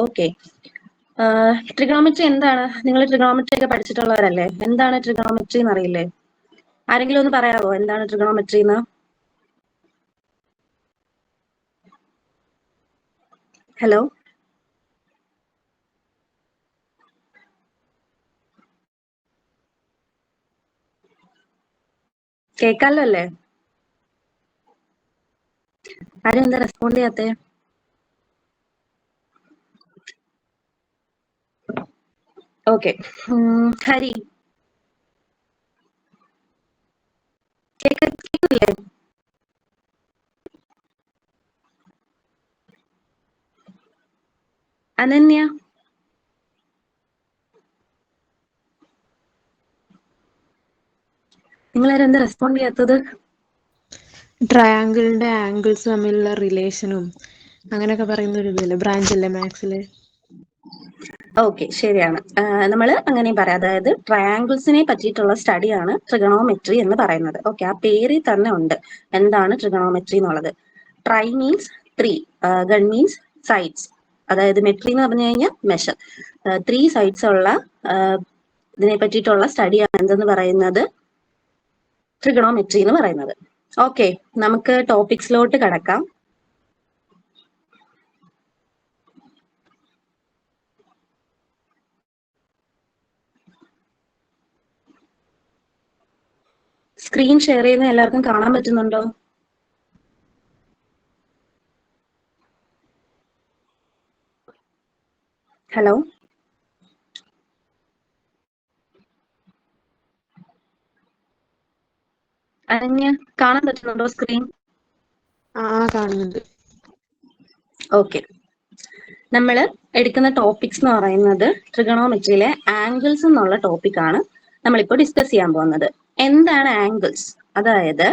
Okay. Trigonometry എന്താണ്? നിങ്ങൾ trigonometry ഒക്കെ പഠിച്ചിട്ടുള്ളവരല്ലേ? എന്താണ് ട്രിഗണോമെട്രി എന്ന് അറിയില്ലേ? ആരെങ്കിലും ഒന്ന് പറയാമോ എന്താണ് ട്രിഗണോമെട്രി എന്ന്? ഹലോ, കേക്കാലോ അല്ലേ? ആരും എന്താ റെസ്പോണ്ട് ചെയ്യാത്തേ? ഓക്കെ. ഹരി കേക്കില്ലേ? അനന്യ, നിങ്ങളാരും എന്താ റെസ്പോണ്ട് ചെയ്യാത്തത്? ട്രയാങ്കിളിന്റെ ആംഗിൾസ് തമ്മിലുള്ള റിലേഷനും അങ്ങനെയൊക്കെ പറയുന്ന ഒരു ഇതല്ലേ, ബ്രാഞ്ച് അല്ലേ മാത്സില്? ഓക്കെ, ശരിയാണ്. നമ്മൾ അങ്ങനെയും പറയാം. അതായത് ട്രയാങ്കിൾസിനെ പറ്റിയിട്ടുള്ള സ്റ്റഡിയാണ് ട്രിഗണോമെട്രി എന്ന് പറയുന്നത്. ഓക്കെ, ആ പേരിൽ തന്നെ ഉണ്ട് എന്താണ് ട്രിഗണോമെട്രി എന്നുള്ളത്. Try means three, gun means sides. അതായത് മെട്രി എന്ന് പറഞ്ഞു കഴിഞ്ഞാൽ മെഷർ. 3 സൈഡ്സ് ഉള്ള ഇതിനെ പറ്റിയിട്ടുള്ള സ്റ്റഡിയാണ് എന്തെന്ന് പറയുന്നത് ട്രിഗണോമെട്രി എന്ന് പറയുന്നത്. ഓക്കെ, നമുക്ക് ടോപ്പിക്സിലോട്ട് കടക്കാം. സ്ക്രീൻ ഷെയർ ചെയ്യുന്ന എല്ലാവർക്കും കാണാൻ പറ്റുന്നുണ്ടോ? ഹലോ, അനന്യ, കാണാൻ പറ്റുന്നുണ്ടോ സ്ക്രീൻ? കാണുന്നുണ്ട്. ഓക്കെ, നമ്മൾ എടുക്കുന്ന ടോപ്പിക്സ് എന്ന് പറയുന്നത് ട്രിഗണോമെട്രിയിലെ ആംഗിൾസ് എന്നുള്ള ടോപ്പിക്കാണ് നമ്മളിപ്പോൾ ഡിസ്കസ് ചെയ്യാൻ പോകുന്നത്. എന്താണ് ആംഗിൾസ്? അതായത്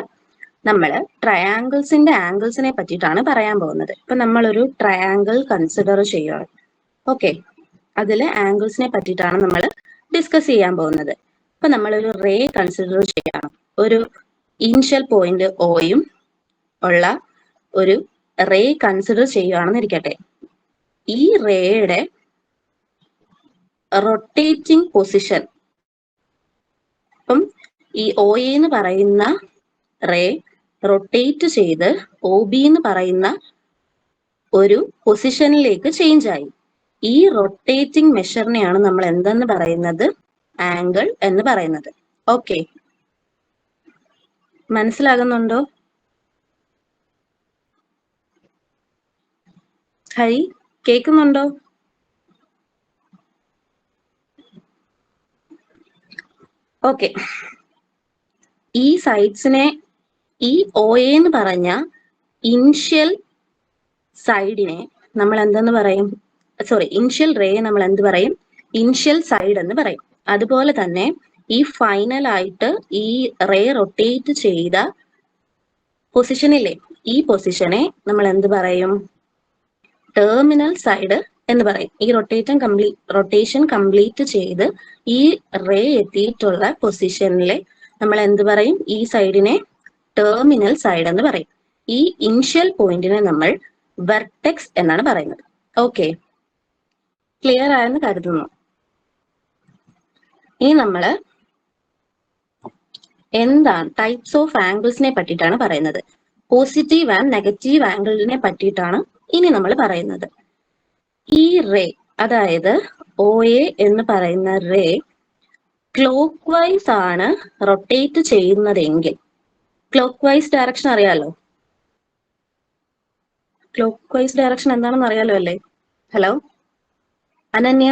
നമ്മൾ ട്രയാങ്കിൾസിന്റെ ആംഗിൾസിനെ പറ്റിയിട്ടാണ് പറയാൻ പോകുന്നത്. ഇപ്പൊ നമ്മളൊരു ട്രയാങ്കിൾ കൺസിഡർ ചെയ്യുകയാണ്. ഓക്കെ, അതിലെ ആംഗിൾസിനെ പറ്റിയിട്ടാണ് നമ്മൾ ഡിസ്കസ് ചെയ്യാൻ പോകുന്നത്. ഇപ്പൊ നമ്മളൊരു റേ കൺസിഡർ ചെയ്യണം. ഒരു ഇനിഷ്യൽ പോയിന്റ് ഓയും ഉള്ള ഒരു റേ കൺസിഡർ ചെയ്യുകയാണെന്ന് ഇരിക്കട്ടെ. ഈ റേയുടെ റൊട്ടേറ്റിംഗ് പൊസിഷൻ, ഇപ്പം ഈ ഒ എ എന്ന് പറയുന്ന റേ റൊട്ടേറ്റ് ചെയ്ത് ഒ ബി എന്ന് പറയുന്ന ഒരു പൊസിഷനിലേക്ക് ചേഞ്ച് ആയി. ഈ റൊട്ടേറ്റിംഗ് മെഷറിനെയാണ് നമ്മൾ എന്തെന്ന് പറയുന്നത്? ആംഗിൾ എന്ന് പറയുന്നത്. ഓക്കെ, മനസ്സിലാകുന്നുണ്ടോ? ഹരി, കേൾക്കുന്നുണ്ടോ? ഓക്കെ, ഈ സൈഡ്സിനെ, ഈ ഒ എന്ന് പറഞ്ഞ ഇനിഷ്യൽ സൈഡിനെ നമ്മൾ എന്തെന്ന് പറയും? സോറി, ഇനിഷ്യൽ റേ നമ്മൾ എന്ത് പറയും? ഇനിഷ്യൽ സൈഡ് എന്ന് പറയും. അതുപോലെ തന്നെ ഈ ഫൈനൽ ആയിട്ട് ഈ റേ റൊട്ടേറ്റ് ചെയ്ത പൊസിഷനില്ലേ, ഈ പൊസിഷനെ നമ്മൾ എന്ത് പറയും? ടെർമിനൽ സൈഡ് എന്ന് പറയും. ഈ റൊട്ടേഷൻ കംപ്ലീറ്റ് ചെയ്ത് ഈ റേ എത്തിയിട്ടുള്ള പൊസിഷനിലെ നമ്മൾ എന്ത് പറയും? ഈ സൈഡിനെ ടെർമിനൽ സൈഡ് എന്ന് പറയും. ഈ ഇനിഷ്യൽ പോയിന്റിനെ നമ്മൾ വെർട്ടെക്സ് എന്നാണ് പറയുന്നത്. ഓക്കെ, ക്ലിയർ ആയെന്ന് കരുതുന്നു. ഇനി നമ്മൾ എന്താണ് ടൈപ്സ് ഓഫ് ആംഗിൾസിനെ പറ്റിയിട്ടാണ് പറയുന്നത്. പോസിറ്റീവ് ആൻഡ് നെഗറ്റീവ് ആംഗിളിനെ പറ്റിയിട്ടാണ് ഇനി നമ്മൾ പറയുന്നത്. ഈ റേ, അതായത് ഒ എ എന്ന് പറയുന്ന റേ ക്ലോക്ക് വൈസ് ആണ് റൊട്ടേറ്റ് ചെയ്യുന്നതെങ്കിൽ, ക്ലോക്ക് വൈസ് ഡയറക്ഷൻ അറിയാലോ? ക്ലോക്ക് വൈസ് ഡയറക്ഷൻ എന്താണെന്ന് അറിയാലോ അല്ലേ? ഹലോ അനന്യ,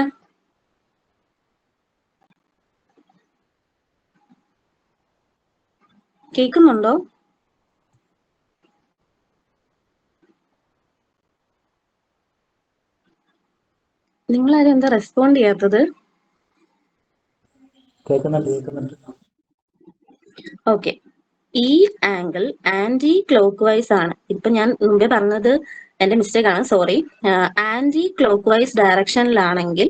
കേൾക്കുന്നുണ്ടോ? നിങ്ങളാരും എന്താ റെസ്പോണ്ട് ചെയ്യാത്തത്? കേൾക്കുന്നുണ്ട്. ഓക്കെ, ഈ ആംഗിൾ ആന്റി ക്ലോക്ക് വൈസ് ആണ്. ഇപ്പൊ ഞാൻ മുമ്പേ പറഞ്ഞത് എന്റെ മിസ്റ്റേക്ക് ആണ്, സോറി. ആന്റി ക്ലോക്ക് വൈസ് ഡയറക്ഷനിലാണെങ്കിൽ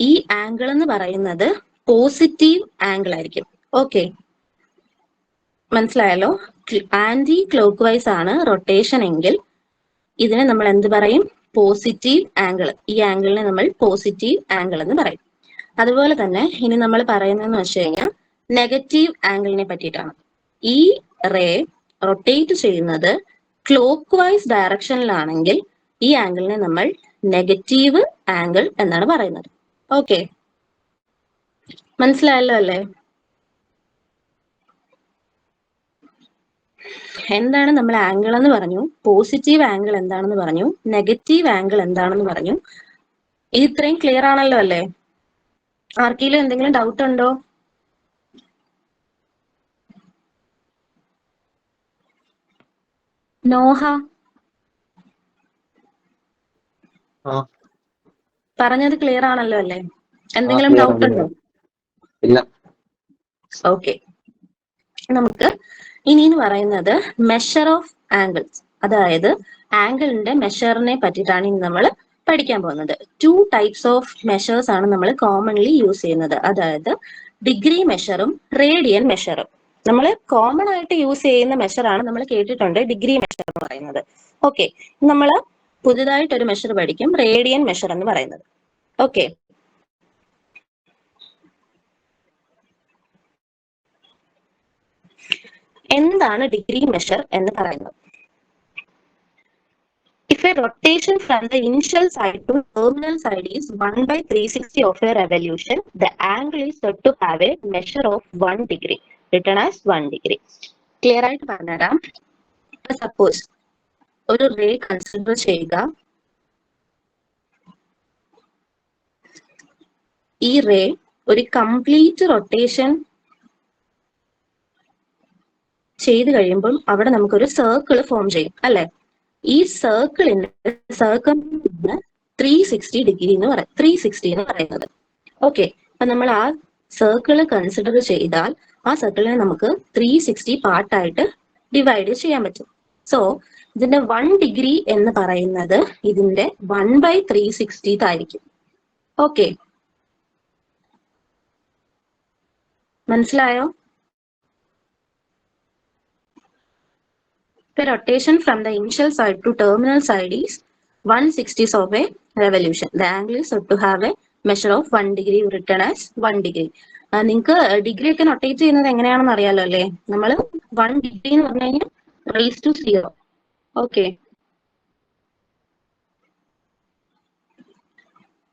ഈ ആംഗിൾ എന്ന് പറയുന്നത് പോസിറ്റീവ് ആംഗിൾ ആയിരിക്കും. ഓക്കെ, മനസ്സിലായല്ലോ? ആന്റി ക്ലോക്ക് വൈസ് ആണ് റൊട്ടേഷൻ എങ്കിൽ ഇതിനെ നമ്മൾ എന്ത് പറയും? Positive angle. ഈ ആംഗിളിനെ നമ്മൾ പോസിറ്റീവ് ആംഗിൾ എന്ന് പറയും. അതുപോലെ തന്നെ ഇനി നമ്മൾ പറയുന്നതെന്ന് വെച്ച് കഴിഞ്ഞാൽ നെഗറ്റീവ് ആംഗിളിനെ പറ്റിയിട്ടാണ്. ഈ റേ റൊട്ടേറ്റ് ചെയ്യുന്നത് ക്ലോക്ക് വൈസ് ഡയറക്ഷനിലാണെങ്കിൽ ഈ ആംഗിളിനെ നമ്മൾ നെഗറ്റീവ് ആംഗിൾ എന്നാണ് പറയുന്നത്. ഓക്കെ, മനസ്സിലായല്ലോ അല്ലേ? എന്താണ് നമ്മൾ ആംഗിൾ എന്ന് പറഞ്ഞു, പോസിറ്റീവ് ആംഗിൾ എന്താണെന്ന് പറഞ്ഞു, നെഗറ്റീവ് ആംഗിൾ എന്താണെന്ന് പറഞ്ഞു. ഇത് ഇത്രയും ക്ലിയർ ആണല്ലോ അല്ലേ? ആർക്കെങ്കിലും എന്തെങ്കിലും ഡൗട്ട് ഉണ്ടോ? നോഹ പറഞ്ഞത് ക്ലിയർ ആണല്ലോ അല്ലേ? എന്തെങ്കിലും ഡൗട്ട് ഉണ്ടോ? ഇല്ല. ഓക്കെ, നമുക്ക് ഇനി എന്ന് പറയുന്നത് മെഷർ ഓഫ് ആംഗിൾസ്, അതായത് ആംഗിളിന്റെ മെഷറിനെ പറ്റിയിട്ടാണ് ഇനി നമ്മൾ പഠിക്കാൻ പോകുന്നത്. 2 ടൈപ്സ് ഓഫ് മെഷേഴ്സ് ആണ് നമ്മൾ കോമൺലി യൂസ് ചെയ്യുന്നത്, അതായത് ഡിഗ്രി മെഷറും റേഡിയൻ മെഷറും. നമ്മൾ കോമൺ ആയിട്ട് യൂസ് ചെയ്യുന്ന മെഷറാണ് നമ്മൾ കേട്ടിട്ടുണ്ട് ഡിഗ്രി മെഷർ എന്ന് പറയുന്നത്. ഓക്കെ, നമ്മൾ പുതുതായിട്ടൊരു മെഷർ പഠിക്കും, റേഡിയൻ മെഷർ എന്ന് പറയുന്നത്. ഓക്കെ, എന്താണ് ഡിഗ്രി മെഷർ എന്ന് പറയുന്നത്? If a rotation from the initial side to terminal side is 1/360 of a revolution, the angle is said to have a measure of 1 degree, written as 1 degree. Clear ആയിട്ട് പറഞ്ഞുതരാം. Suppose ഒരു ray consider ചെയ്യുക. ഈ ray ഒരു complete rotation ചെയ്ത് കഴിയുമ്പോൾ അവിടെ നമുക്കൊരു സർക്കിൾ ഫോം ചെയ്യും അല്ലെ? ഈ സർക്കിളിന്റെ 360 ഡിഗ്രി എന്ന് പറയും, 360 എന്ന് പറയുന്നത്. ഓക്കെ, അപ്പൊ നമ്മൾ ആ സർക്കിള് കൺസിഡർ ചെയ്താൽ ആ സർക്കിളിനെ നമുക്ക് 360 പാർട്ടായിട്ട് ഡിവൈഡ് ചെയ്യാൻ പറ്റും. സോ ഇതിന്റെ 1 ഡിഗ്രി എന്ന് പറയുന്നത് ഇതിന്റെ 1/360 ആയിരിക്കും. ഓക്കെ, മനസ്സിലായോ? The rotation from the initial side to terminal side is 1/60 of a revolution. The angle is said to have a measure of 1 degree, written as 1 degree. നിങ്ങൾക്ക് ഡിഗ്രി ഒക്കെ നൊട്ടേറ്റ് ചെയ്യുന്നത് എങ്ങനെയാണെന്ന് അറിയാലോ അല്ലേ? നമ്മൾ 1 ഡിഗ്രി എന്ന് പറഞ്ഞു കഴിഞ്ഞാൽ raise to 0. Okay,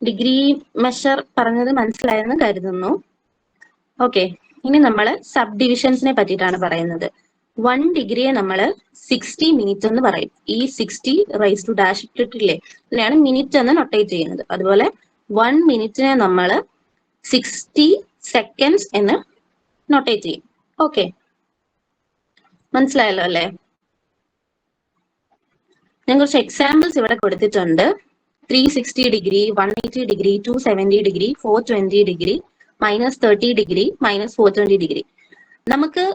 degree measure പറഞ്ഞത് മനസ്സിലായെന്ന് കരുതുന്നു. ഓക്കെ, ഇനി നമ്മൾ സബ് ഡിവിഷൻസിനെ പറ്റിയിട്ടാണ് പറയുന്നത്. 1 ഡിഗ്രിയെ നമ്മൾ 60 മിനിറ്റ് എന്ന് പറയും. ഈ 60 റൈസ് ടു ഡാഷ് ഇട്ടിട്ടില്ലേ, ഇതിനെയാണ് മിനിറ്റ് എന്ന് നൊട്ടേറ്റ് ചെയ്യുന്നത്. അതുപോലെ 1 മിനിറ്റിനെ നമ്മൾ 60 സെക്കൻഡ്സ് എന്ന് നൊട്ടേറ്റ് ചെയ്യും. ഓക്കെ, മനസ്സിലായല്ലോ അല്ലേ? ഞാൻ കുറച്ച് എക്സാമ്പിൾസ് ഇവിടെ കൊടുത്തിട്ടുണ്ട്. 360 degree, 180 degree, 270 degree, 420 degree, -30 degree, -420 degree. നമുക്ക്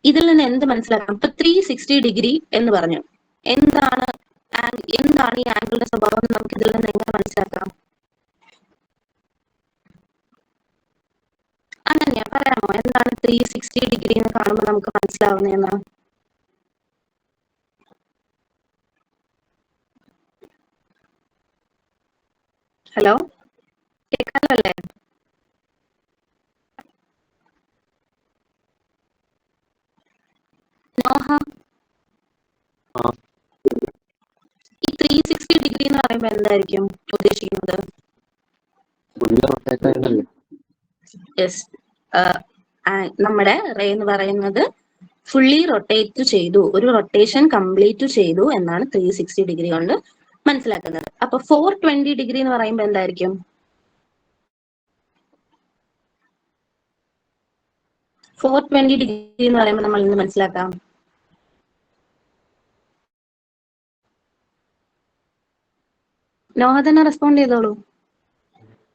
ഇതിൽ നിന്ന് എന്ത് മനസ്സിലാക്കാം? ഇപ്പൊ 360 ഡിഗ്രി എന്ന് പറഞ്ഞു, എന്താണ് ഈ ആംഗിളിന്റെ സ്വഭാവം എന്ന് നമുക്ക് ഇതിൽ നിന്ന് എങ്ങനെ മനസ്സിലാക്കാം? അങ്ങനെയാ പറയാമോ? എന്താണ് 360 ഡിഗ്രി എന്ന് കാണുമ്പോൾ നമുക്ക് മനസ്സിലാവുന്നതെന്ന്? ഹലോ, കേൾക്കാമല്ലോ അല്ലേ? ഈ 360 ഡിഗ്രി എന്ന് പറയുമ്പോൾ എന്തായിരിക്കും ഉദ്ദേശിക്കുന്നത്? യെസ്, നമ്മുടെ റേ എന്ന് പറയുന്നത് ഫുള്ളി റൊട്ടേറ്റ് ചെയ്തു, ഒരു റൊട്ടേഷൻ കംപ്ലീറ്റ് ചെയ്തു എന്നാണ് 360 ഡിഗ്രി കൊണ്ട് മനസ്സിലാക്കുന്നത്. അപ്പൊ 420 ഡിഗ്രി എന്ന് പറയുമ്പോൾ എന്തായിരിക്കും? 420 ഡിഗ്രി എന്ന് പറയുമ്പോൾ നമ്മൾ ഇന്ന് മനസ്സിലാക്കാം. നോഹ തന്നെ റെസ്പോണ്ട് ചെയ്തോളൂ.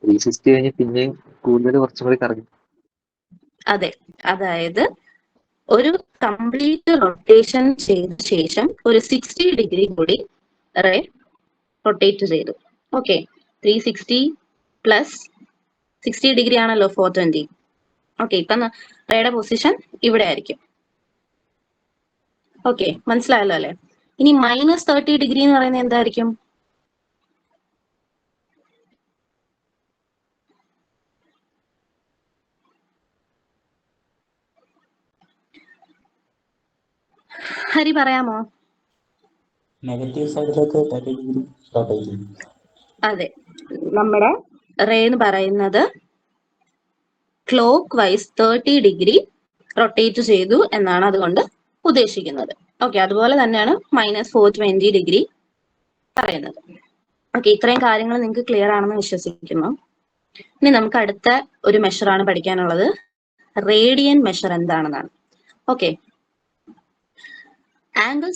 360 കഴിഞ്ഞ് പിന്നെ കൂടുതൽ കുറച്ചും കൂടി കറങ്ങി. അതെ, അതായത് ഒരു കംപ്ലീറ്റ് റൊട്ടേഷൻ ചെയ്ത ശേഷം ഒരു 60 ഡിഗ്രി കൂടി റേ റൊട്ടേറ്റ് ചെയ്തു. ഓക്കെ, 360 പ്ലസ് 60 ഡിഗ്രി ആണല്ലോ 420. ഓക്കെ, ഇപ്പൊ റേയുടെ പൊസിഷൻ ഇവിടെ ആയിരിക്കും. ഓക്കെ, മനസ്സിലായല്ലോ അല്ലെ? ഇനി -30 ഡിഗ്രി എന്ന് പറയുന്നത് എന്തായിരിക്കും? ഹരി പറയാമോ? നെഗറ്റീവ് സൈഡിലേക്ക് 30 ഡിഗ്രി റൊട്ടേറ്റ് ചെയ്യും. അതെ, നമ്മുടെ റേ എന്ന് പറയുന്നത് ക്ലോക്ക് വൈസ് 30 ഡിഗ്രി റൊട്ടേറ്റ് ചെയ്തു എന്നാണ് അതുകൊണ്ട് ഉദ്ദേശിക്കുന്നത്. ഓക്കെ, അതുപോലെ തന്നെയാണ് -420 ഡിഗ്രി പറയുന്നത്. ഓക്കെ, ഇത്രയും കാര്യങ്ങൾ നിങ്ങൾക്ക് ക്ലിയർ ആണെന്ന് വിശ്വസിക്കുന്നു. ഇനി നമുക്ക് അടുത്ത ഒരു മെഷറാണ് പഠിക്കാനുള്ളത്. റേഡിയൻ മെഷർ എന്താണെന്നാണ്. Okay, angle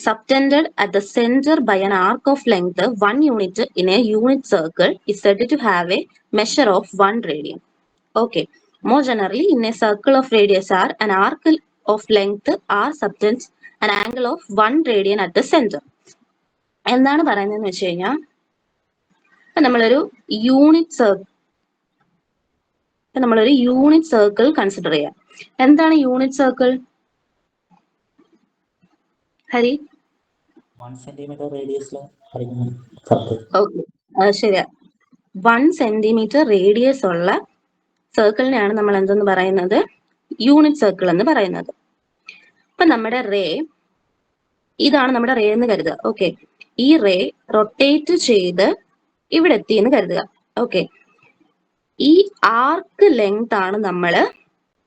subtended at the center by an arc of length 1 unit in a unit circle is said to have a measure of 1 radian. Okay, more generally, in a circle of radius r, an arc of length r subtends an angle of 1 radian at the center. എന്താണ് പറയുന്നതെന്ന് വെച്ച് കഴിഞ്ഞാൽ, നമ്മളൊരു unit circle consider ചെയ്യാം. എന്താണ് unit circle? Hari? 1 centimetre റേഡിയസിൽ വരയ്ക്കുന്ന circle. Okay, ശരിയാ. 1 centimetre radius ഉള്ള സർക്കിളിനെയാണ് നമ്മൾ എന്തെന്ന് പറയുന്നത്? യൂണിറ്റ് സർക്കിൾ എന്ന് പറയുന്നത്. അപ്പൊ നമ്മുടെ റേ ഇതാണ്, നമ്മുടെ റേ എന്ന് കരുതുക. ഓക്കെ, ഈ റേ റൊട്ടേറ്റ് ചെയ്ത് ഇവിടെ എത്തി എന്ന് കരുതുക. ഓക്കെ, ഈ ആർക്ക് ലെങ്ത് ആണ് നമ്മൾ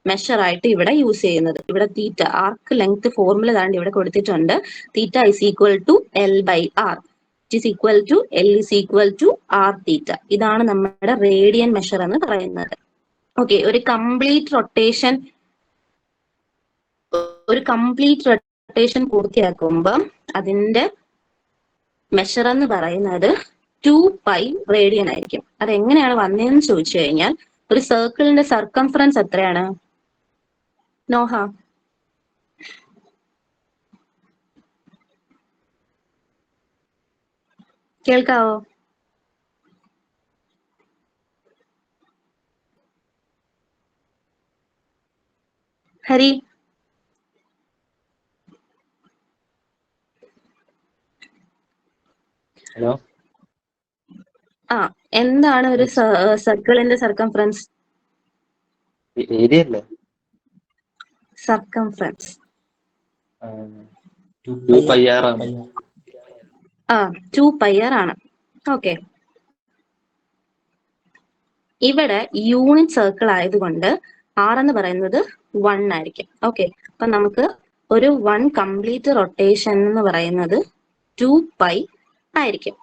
മെഷർ ആയിട്ട് ഇവിടെ യൂസ് ചെയ്യുന്നത്. ഇവിടെ തീറ്റ, ആർക്ക് ലെങ്ത് ഫോർമുല താണ്ട് ഇവിടെ കൊടുത്തിട്ടുണ്ട്. Theta is equal to L/R, it is equal to L is equal to R theta. ഇതാണ് നമ്മുടെ റേഡിയൻ മെഷർ എന്ന് പറയുന്നത്. ഓക്കെ, ഒരു കംപ്ലീറ്റ് റൊട്ടേഷൻ പൂർത്തിയാക്കുമ്പോൾ അതിന്റെ മെഷർ എന്ന് പറയുന്നത് 2π റേഡിയൻ ആയിരിക്കും. അതെങ്ങനെയാണ് വന്നതെന്ന് ചോദിച്ചു കഴിഞ്ഞാൽ, ഒരു സർക്കിളിന്റെ സർക്കംഫറൻസ് എത്രയാണ്? നോഹ, കേൾക്കാവോ? ഹരി? ഹലോ, എന്താണ് ഒരു സർക്കിളിന്റെ സർക്കംഫറൻസ്? ഏരിയ അല്ലേ? സർക്കംഫറൻസ് 2πr ആണ്. 2πr ആണ്. ഓക്കെ, ഇവിടെ യൂണിറ്റ് സർക്കിൾ ആയതുകൊണ്ട് R എന്ന് പറയുന്നത് 1 ആയിരിക്കും. ഓക്കെ, അപ്പൊ നമുക്ക് ഒരു 1 കംപ്ലീറ്റ് റൊട്ടേഷൻ എന്ന് പറയുന്നത് 2π ആയിരിക്കും.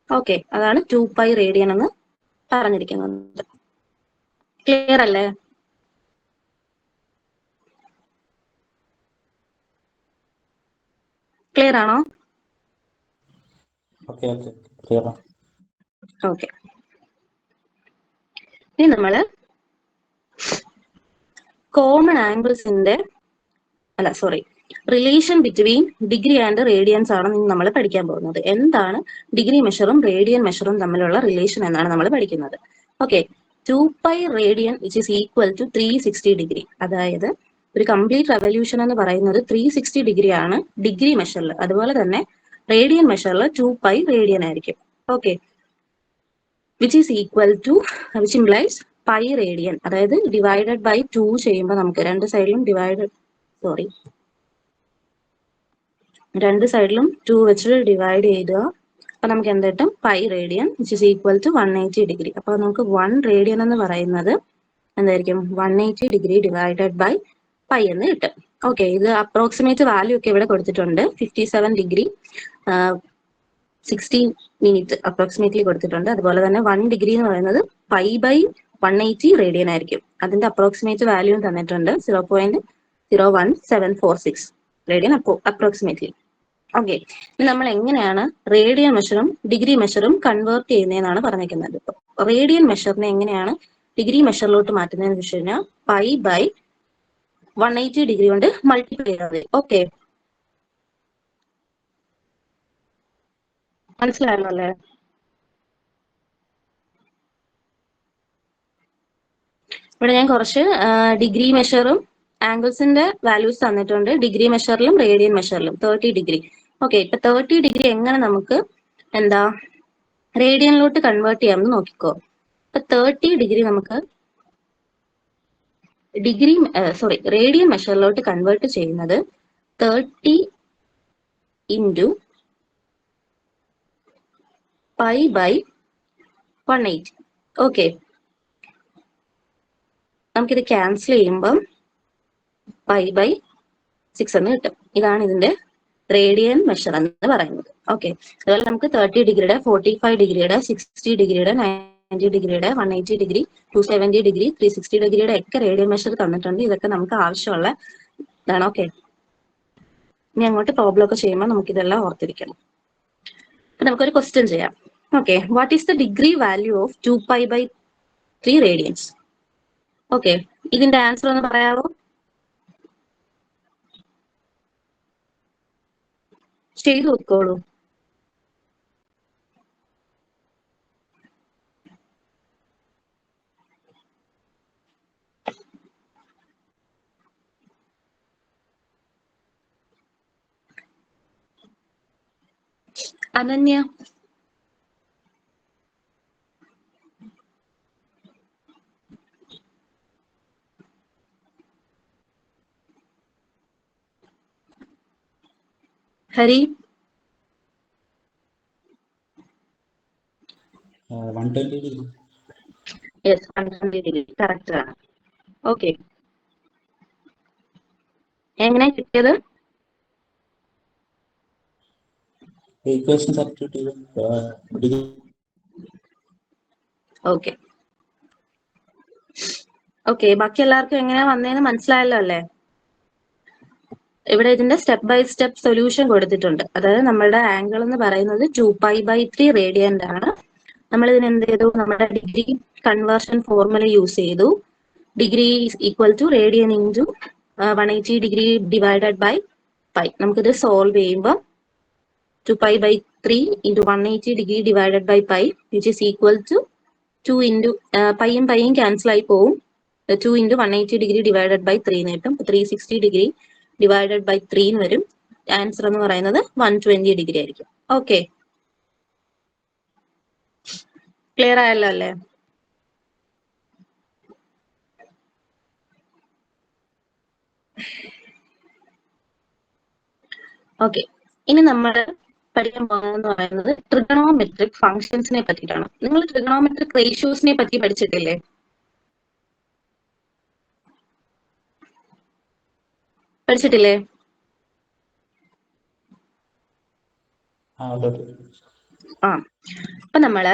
ഓക്കെ, അതാണ് 2π റേഡിയൻ എന്ന് പറഞ്ഞിരിക്കുന്നത്. ക്ലിയർ അല്ലേ? ക്ലിയർ ആണോ? Okay, clear. ഓക്കെ, ഇനി നമ്മള് കോമൺ ആംഗിൾസിന്റെ relation between degree and radians ആണ് നമ്മൾ പഠിക്കാൻ പോകുന്നത്. എന്താണ് ഡിഗ്രി മെഷറും റേഡിയൻ മെഷറും തമ്മിലുള്ള റിലേഷൻ എന്നാണ് നമ്മൾ പഠിക്കുന്നത്. Okay, 2π radian which is equal to 360 degree. അതായത് ഒരു കംപ്ലീറ്റ് റെവല്യൂഷൻ എന്ന് പറയുന്നത് 360 ഡിഗ്രി ആണ് ഡിഗ്രി മെഷറിൽ. അതുപോലെ തന്നെ റേഡിയൻ മെഷറിൽ 2π റേഡിയൻ ആയിരിക്കും. Okay, which is equal to, which implies pi radian. അതായത് ഡിവൈഡഡ് ബൈ 2 ചെയ്യുമ്പോൾ നമുക്ക് രണ്ട് സൈഡിലും 2 വെച്ചിട്ട് ഡിവൈഡ് ചെയ്യുക. അപ്പൊ നമുക്ക് എന്ത് കിട്ടും? Pi radian which is equal to 180 degree. അപ്പൊ നമുക്ക് 1 റേഡിയൻ എന്ന് പറയുന്നത് എന്തായിരിക്കും? 180 ഡിഗ്രി ഡിവൈഡഡ് ബൈ പൈ എന്ന് കിട്ടും. ഓക്കെ, ഇത് അപ്രോക്സിമേറ്റ് വാല്യൂ ഒക്കെ ഇവിടെ കൊടുത്തിട്ടുണ്ട്. 57 ഡിഗ്രി 16 മിനിറ്റ് അപ്രോക്സിമേറ്റ്ലി കൊടുത്തിട്ടുണ്ട്. അതുപോലെ തന്നെ 1 ഡിഗ്രി എന്ന് പറയുന്നത് π/180 റേഡിയൻ ആയിരിക്കും. അതിന്റെ അപ്രോക്സിമേറ്റ് വാല്യൂ തന്നിട്ടുണ്ട് 0.01746 റേഡിയൻ അപ്രോക്സിമേറ്റ്ലി. ഓക്കെ, ഇനി നമ്മൾ എങ്ങനെയാണ് റേഡിയൻ മെഷറും ഡിഗ്രി മെഷറും കൺവേർട്ട് ചെയ്യുന്നതെന്നാണ് പറഞ്ഞിരിക്കുന്നത്. റേഡിയൻ മെഷറിനെ എങ്ങനെയാണ് ഡിഗ്രി മെഷറിലോട്ട് മാറ്റുന്നതെന്ന് വെച്ച് കഴിഞ്ഞാൽ π/180 ഡിഗ്രി കൊണ്ട് മൾട്ടിപ്ലൈ ചെയ്താൽ. ഓക്കെ, മനസ്സിലായല്ലോ അല്ലേ? ഇവിടെ ഞാൻ കുറച്ച് ഡിഗ്രി മെഷറും ആംഗിൾസിന്റെ വാല്യൂസ് തന്നിട്ടുണ്ട്. ഡിഗ്രി മെഷറിലും റേഡിയൻ മെഷറിലും 30 ഡിഗ്രി. ഓക്കെ, ഇപ്പൊ 30 ഡിഗ്രി എങ്ങനെ നമുക്ക് റേഡിയനിലോട്ട് കൺവേർട്ട് ചെയ്യാമെന്ന് നോക്കിക്കോ. ഇപ്പൊ 30 ഡിഗ്രി നമുക്ക് റേഡിയൻ മെഷറിലോട്ട് കൺവേർട്ട് ചെയ്യുന്നത് 30 ഇൻറ്റു പൈ ബൈ 180. ഓക്കെ, നമുക്കിത് ക്യാൻസൽ ചെയ്യുമ്പം പൈ ബൈ 6 എന്ന് കിട്ടും. ഇതാണ് ഇതിന്റെ റേഡിയൻ മെഷർ എന്ന് പറയുന്നത്. ഓക്കെ, അതുപോലെ നമുക്ക് 30 ഡിഗ്രിയുടെ 45 ഡിഗ്രിയുടെ 60 ഡിഗ്രിയുടെ 90 ഡിഗ്രിയുടെ 180 ഡിഗ്രി 270 ഡിഗ്രി 360 ഡിഗ്രിയുടെ ഒക്കെ റേഡിയൻ മെഷർ തന്നിട്ടുണ്ട്. ഇതൊക്കെ നമുക്ക് ആവശ്യമുള്ള ഇതാണ്. ഓക്കെ, ഇനി അങ്ങോട്ട് പ്രോബ്ലം ഒക്കെ ചെയ്യുമ്പോൾ നമുക്ക് ഇതെല്ലാം ഓർത്തിരിക്കണം. അപ്പൊ നമുക്കൊരു ക്വസ്റ്റ്യൻ ചെയ്യാം. Okay, what is the degree value of 2π/3 radians? Okay, ഇതിന്റെ ആൻസർ ഒന്ന് പറയാവോ? ചെയ്തു നോക്കോളൂ. Ananya, Hari, 120 degree. Yes, 120 degree correct ആണ്. ഓക്കെ, എങ്ങനെ കിട്ടിയത്? Equation substitute ചെയ്ത് degree. ഓക്കെ ഓക്കെ, ബാക്കി എല്ലാവർക്കും എങ്ങനെയാ വന്നതെന്ന് മനസ്സിലായല്ലോ അല്ലേ? ഇവിടെ ഇതിന്റെ സ്റ്റെപ്പ് ബൈ സ്റ്റെപ്പ് സൊല്യൂഷൻ കൊടുത്തിട്ടുണ്ട്. അതായത് നമ്മളുടെ ആംഗിൾ എന്ന് പറയുന്നത് 2π/3 റേഡിയന്റ് ആണ്. നമ്മൾ ഇതിന് എന്ത് ചെയ്തു? നമ്മുടെ ഡിഗ്രി കൺവേർഷൻ ഫോർമുല യൂസ് ചെയ്തു. Degree equal to radian into 180 degree divided by pi. നമുക്കിത് സോൾവ് ചെയ്യുമ്പോൾ 2π/3 into 180 degree divided by pi which is equal to 2 into പൈയും പൈയും ക്യാൻസൽ ആയി പോവും. 2 ഇൻറ്റു 180 ഡിഗ്രി ഡിവൈഡഡ് ബൈ 3 എന്ന് കിട്ടും. 360 ഡിഗ്രി ഡിവൈഡഡ് ബൈ 3 എന്ന് വരും. ആൻസർ എന്ന് പറയുന്നത് 120 ഡിഗ്രി ആയിരിക്കും. ഓക്കെ, ക്ലിയർ ആയല്ലോ അല്ലേ? ഓക്കെ, ഇനി നമ്മൾ പഠിക്കാൻ പോകുന്നതെന്ന് പറയുന്നത് ട്രിഗണോമെട്രിക് ഫംഗ്ഷൻസിനെ പറ്റിയിട്ടാണ്. നിങ്ങൾ ട്രിഗണോമെട്രിക് റേഷ്യോസിനെ പറ്റി പഠിച്ചിട്ടില്ലേ? പഠിച്ചിട്ടില്ലേ? ആ, അപ്പൊ നമ്മള്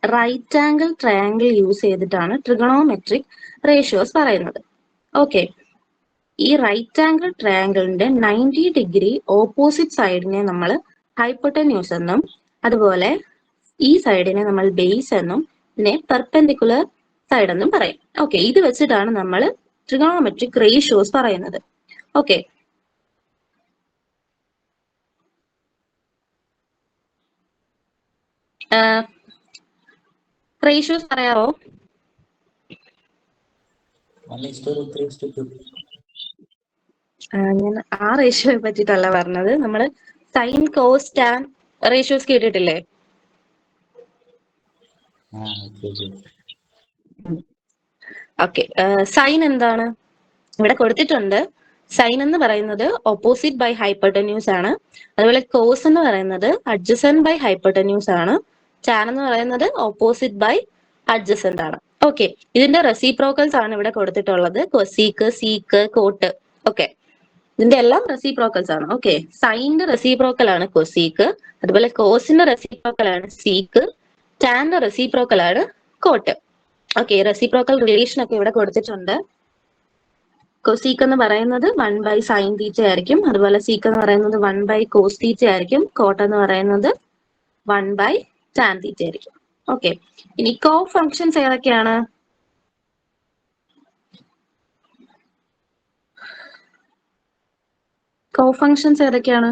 റൈറ്റ് ആംഗിൾ ട്രയാംഗിൾ യൂസ് ചെയ്തിട്ടാണ് ട്രിഗണോമെട്രിക് റേഷ്യോസ് പറയുന്നത്. ഓക്കെ, ഈ റൈറ്റ് ആംഗിൾ ട്രയാംഗിളിന്റെ 90 ഡിഗ്രി ഓപ്പോസിറ്റ് സൈഡിനെ നമ്മൾ ഹൈപ്പോട്ടന്യൂസ് എന്നും അതുപോലെ ഈ സൈഡിനെ നമ്മൾ ബേസ് എന്നും ഇതിനെ പെർപെൻഡിക്കുലർ സൈഡ് എന്നും പറയും. ഓക്കെ, ഇത് വെച്ചിട്ടാണ് നമ്മൾ ട്രിഗണോമെട്രിക് റേഷ്യോസ് പറയുന്നത്. ഓക്കെ, റേഷ്യോസ് പറയാവോ? 1:3:2. ഞാൻ ആ റേഷ്യോയെ പറ്റിയിട്ടല്ല പറഞ്ഞത്. നമ്മൾ സൈൻ കോസ് ടാൻ റേഷ്യോസ് കേട്ടിട്ടില്ലേ? ഓക്കെ, സൈൻ എന്താണ്? ഇവിടെ കൊടുത്തിട്ടുണ്ട്. സൈൻ എന്ന് പറയുന്നത് ഓപ്പോസിറ്റ് ബൈ ഹൈപ്പോട്ടന്യൂസ് ആണ്. അതുപോലെ കോസ് എന്ന് പറയുന്നത് അഡ്ജസന്റ് ബൈ ഹൈപ്പോട്ടന്യൂസ് ആണ്. ടാൻ എന്ന് പറയുന്നത് ഓപ്പോസിറ്റ് ബൈ അഡ്ജസന്റ് ആണ്. ഓക്കെ, ഇതിന്റെ റെസിപ്രോക്കൽസ് ആണ് ഇവിടെ കൊടുത്തിട്ടുള്ളത്. Cosec, seek, coat. ഓക്കെ, ഇതിന്റെ എല്ലാം റെസിപ്രോക്കൽസ് ആണ്. ഓക്കെ, സൈനിന്റെ റെസിപ്രോക്കൽ ആണ് കൊസീക്ക്, അതുപോലെ കോസിന്റെ റെസിപ്രോക്കൽ ആണ് സീക്ക്, ടാന്റെ റെസിപ്രോക്കൽ ആണ് കോട്ട്. ഓക്കെ, റെസിപ്രോക്കൽ റിലേഷൻ ഒക്കെ ഇവിടെ കൊടുത്തിട്ടുണ്ട്. കൊസീക്ക് എന്ന് പറയുന്നത് 1/sin തീറ്റ ആയിരിക്കും. അതുപോലെ സീക്ക് എന്ന് പറയുന്നത് 1/cos തീറ്റ ആയിരിക്കും. കോട്ട് എന്ന് പറയുന്നത് 1/tan തീറ്റ ആയിരിക്കും. ഓക്കെ, ഇനി കോ ഫങ്ഷൻസ് ഏതൊക്കെയാണ്? കോ ഫങ്ഷൻസ് ഏതൊക്കെയാണ്?